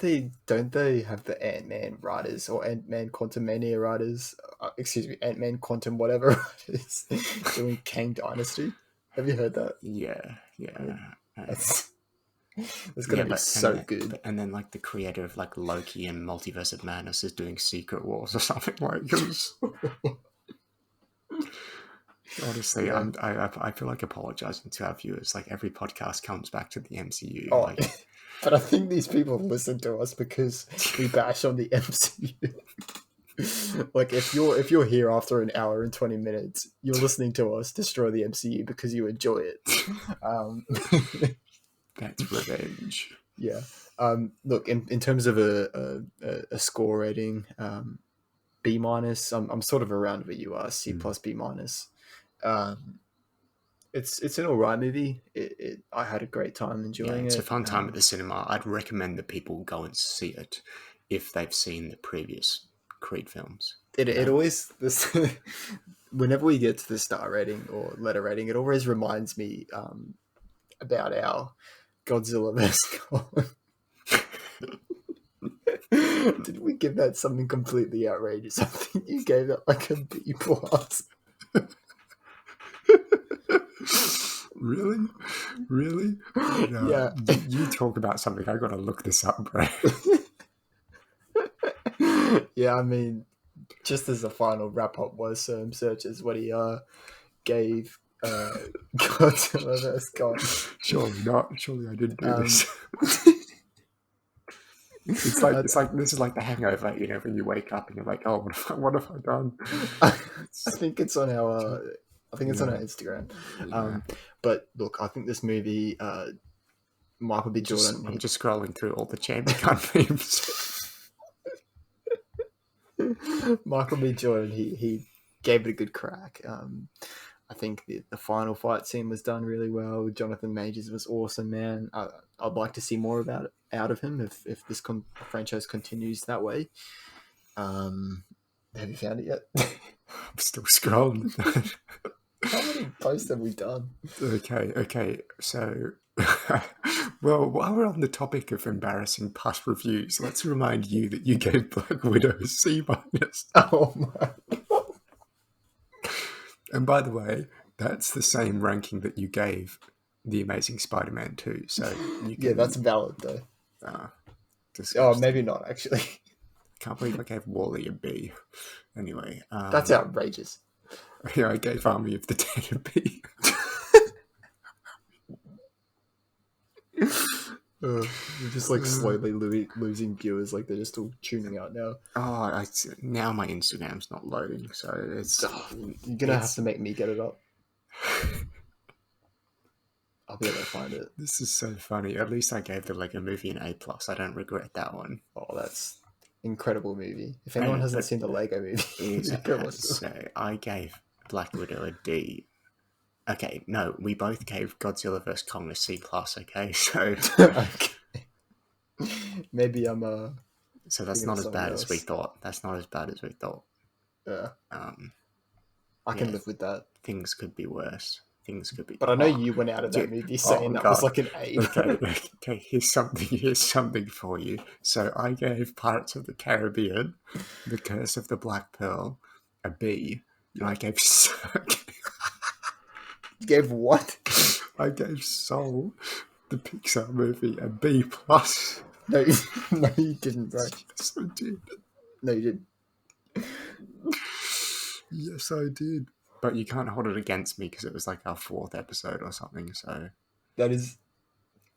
Speaker 3: they have the Ant-Man writers or Ant-Man Quantumania writers? Ant-Man Quantum whatever writers doing Kang Dynasty. Have you heard that?
Speaker 2: Yeah.
Speaker 3: That's gonna be so good.
Speaker 2: And then like the creator of like Loki and Multiverse of Madness is doing Secret Wars or something like this. Honestly,
Speaker 3: Yeah.
Speaker 2: I feel like apologizing to our viewers. Like, every podcast comes back to the MCU.
Speaker 3: Oh,
Speaker 2: Like,
Speaker 3: but I think these people listen to us because we bash on the MCU. Like, if you're here after an hour and 20 minutes, you're listening to us destroy the MCU because you enjoy it.
Speaker 2: that's revenge.
Speaker 3: Yeah. Look, in terms of a score rating, B minus. I'm sort of around where you are, C plus B minus. It's an alright movie. I had a great time enjoying it.
Speaker 2: It's a fun time at the cinema. I'd recommend that people go and see it if they've seen the previous Creed films.
Speaker 3: It always whenever we get to the star rating or letter rating, it always reminds me about our Godzilla vs. Kong. Did we give that something completely outrageous? I think you gave that like a B plus.
Speaker 2: Really? No,
Speaker 3: Yeah.
Speaker 2: You talk about something. I gotta look this up, bro.
Speaker 3: Yeah, I mean, just as a final wrap up was searches what he gave Godzilla vs. Kong.
Speaker 2: Surely not. Surely I didn't do this. It's like this is like The Hangover, you know, when you wake up and you're like, oh, what have I done?
Speaker 3: I think it's on our Instagram.
Speaker 2: Yeah.
Speaker 3: But look, I think this movie, Michael B. Jordan.
Speaker 2: I'm just scrolling through all the Chamber Gun memes.
Speaker 3: Michael B. Jordan, he gave it a good crack. I think the final fight scene was done really well. Jonathan Majors was awesome, man. I'd like to see more out of him if this franchise continues that way. Have you found it yet?
Speaker 2: I'm still scrolling.
Speaker 3: How many posts have we done?
Speaker 2: Okay. So, well, while we're on the topic of embarrassing past reviews, let's remind you that you gave Black Widow a C minus.
Speaker 3: Oh my!
Speaker 2: And by the way, that's the same ranking that you gave The Amazing Spider-Man 2. So you can,
Speaker 3: Yeah, that's valid though.
Speaker 2: disgusting.
Speaker 3: Maybe not actually.
Speaker 2: Can't believe I gave Wall-E a B. Anyway,
Speaker 3: That's outrageous.
Speaker 2: yeah, I gave Army of the Dead a B.
Speaker 3: We're just like slowly losing viewers. Like they're just all tuning out now.
Speaker 2: Oh, now my Instagram's not loading, so it's
Speaker 3: You're gonna have to make me get it up. I'll be able to find it.
Speaker 2: This is so funny. At least I gave the Lego Movie an A+. I don't regret that one.
Speaker 3: Oh, that's incredible movie. If anyone hasn't seen the Lego Movie,
Speaker 2: So I gave Black Widow a D. Okay, no, we both gave Godzilla vs. Kong a C+, okay? So
Speaker 3: okay. Maybe I'm
Speaker 2: so that's not as bad as we thought.
Speaker 3: Yeah. I can live with that.
Speaker 2: Things could be worse.
Speaker 3: But I know you went out of that movie saying that was like an A.
Speaker 2: Okay, here's something for you. So I gave Pirates of the Caribbean, The Curse of the Black Pearl, a B. And I gave
Speaker 3: You gave what?
Speaker 2: I gave Soul, the Pixar movie, a B+.
Speaker 3: No, you didn't, bro.
Speaker 2: Yes, I did.
Speaker 3: No, you didn't.
Speaker 2: Yes, I did. But you can't hold it against me because it was like our 4th episode or something, so...
Speaker 3: That is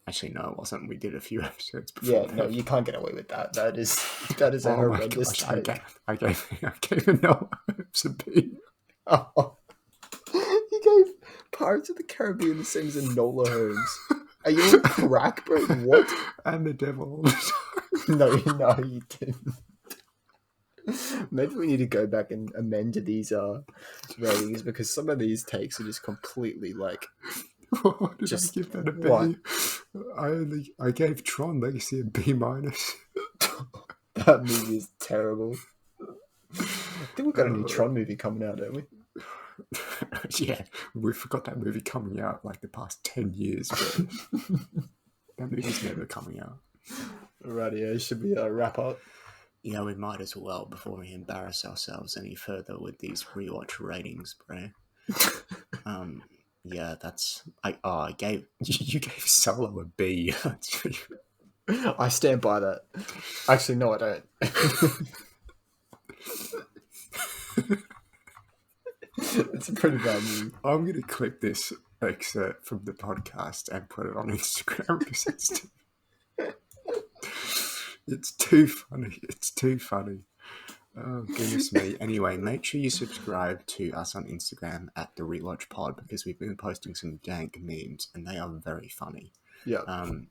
Speaker 2: Actually, no, it wasn't. We did a few episodes before.
Speaker 3: Yeah,
Speaker 2: that.
Speaker 3: no, you can't get away with that. That is a
Speaker 2: Oh my
Speaker 3: horrendous
Speaker 2: gosh!
Speaker 3: take.
Speaker 2: I gave a Noah Holmes a B.
Speaker 3: Oh. You gave Pirates of the Caribbean the same as Enola Holmes. Are you on crack, bro? What?
Speaker 2: And the devil.
Speaker 3: No, you didn't. Maybe we need to go back and amend these ratings because some of these takes are just completely like.
Speaker 2: Why did
Speaker 3: Just
Speaker 2: I give that a B?
Speaker 3: what?
Speaker 2: I gave Tron Legacy a B minus.
Speaker 3: That movie is terrible. I think we've got a new Tron movie coming out, don't we?
Speaker 2: Yeah, we forgot that movie coming out like the past 10 years, but that movie's never coming out.
Speaker 3: Rightio, should we wrap up?
Speaker 2: Yeah, we might as well before we embarrass ourselves any further with these rewatch ratings, bro. Yeah, I gave you gave Solo a B.
Speaker 3: I stand by that. Actually, no, I don't. It's a pretty bad movie.
Speaker 2: I'm gonna clip this excerpt from the podcast and put it on Instagram because it's too funny. It's too funny. Oh, goodness me. Anyway, make sure you subscribe to us on Instagram at the Rewatch Pod because we've been posting some dank memes and they are very funny.
Speaker 3: Yeah.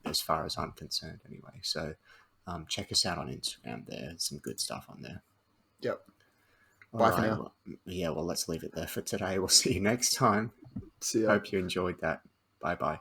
Speaker 2: As far as I'm concerned, anyway. So, check us out on Instagram. There's some good stuff on there.
Speaker 3: Yep.
Speaker 2: All
Speaker 3: Bye
Speaker 2: right,
Speaker 3: for now.
Speaker 2: Well, let's leave it there for today. We'll see you next time.
Speaker 3: See ya.
Speaker 2: Hope you enjoyed that. Bye bye.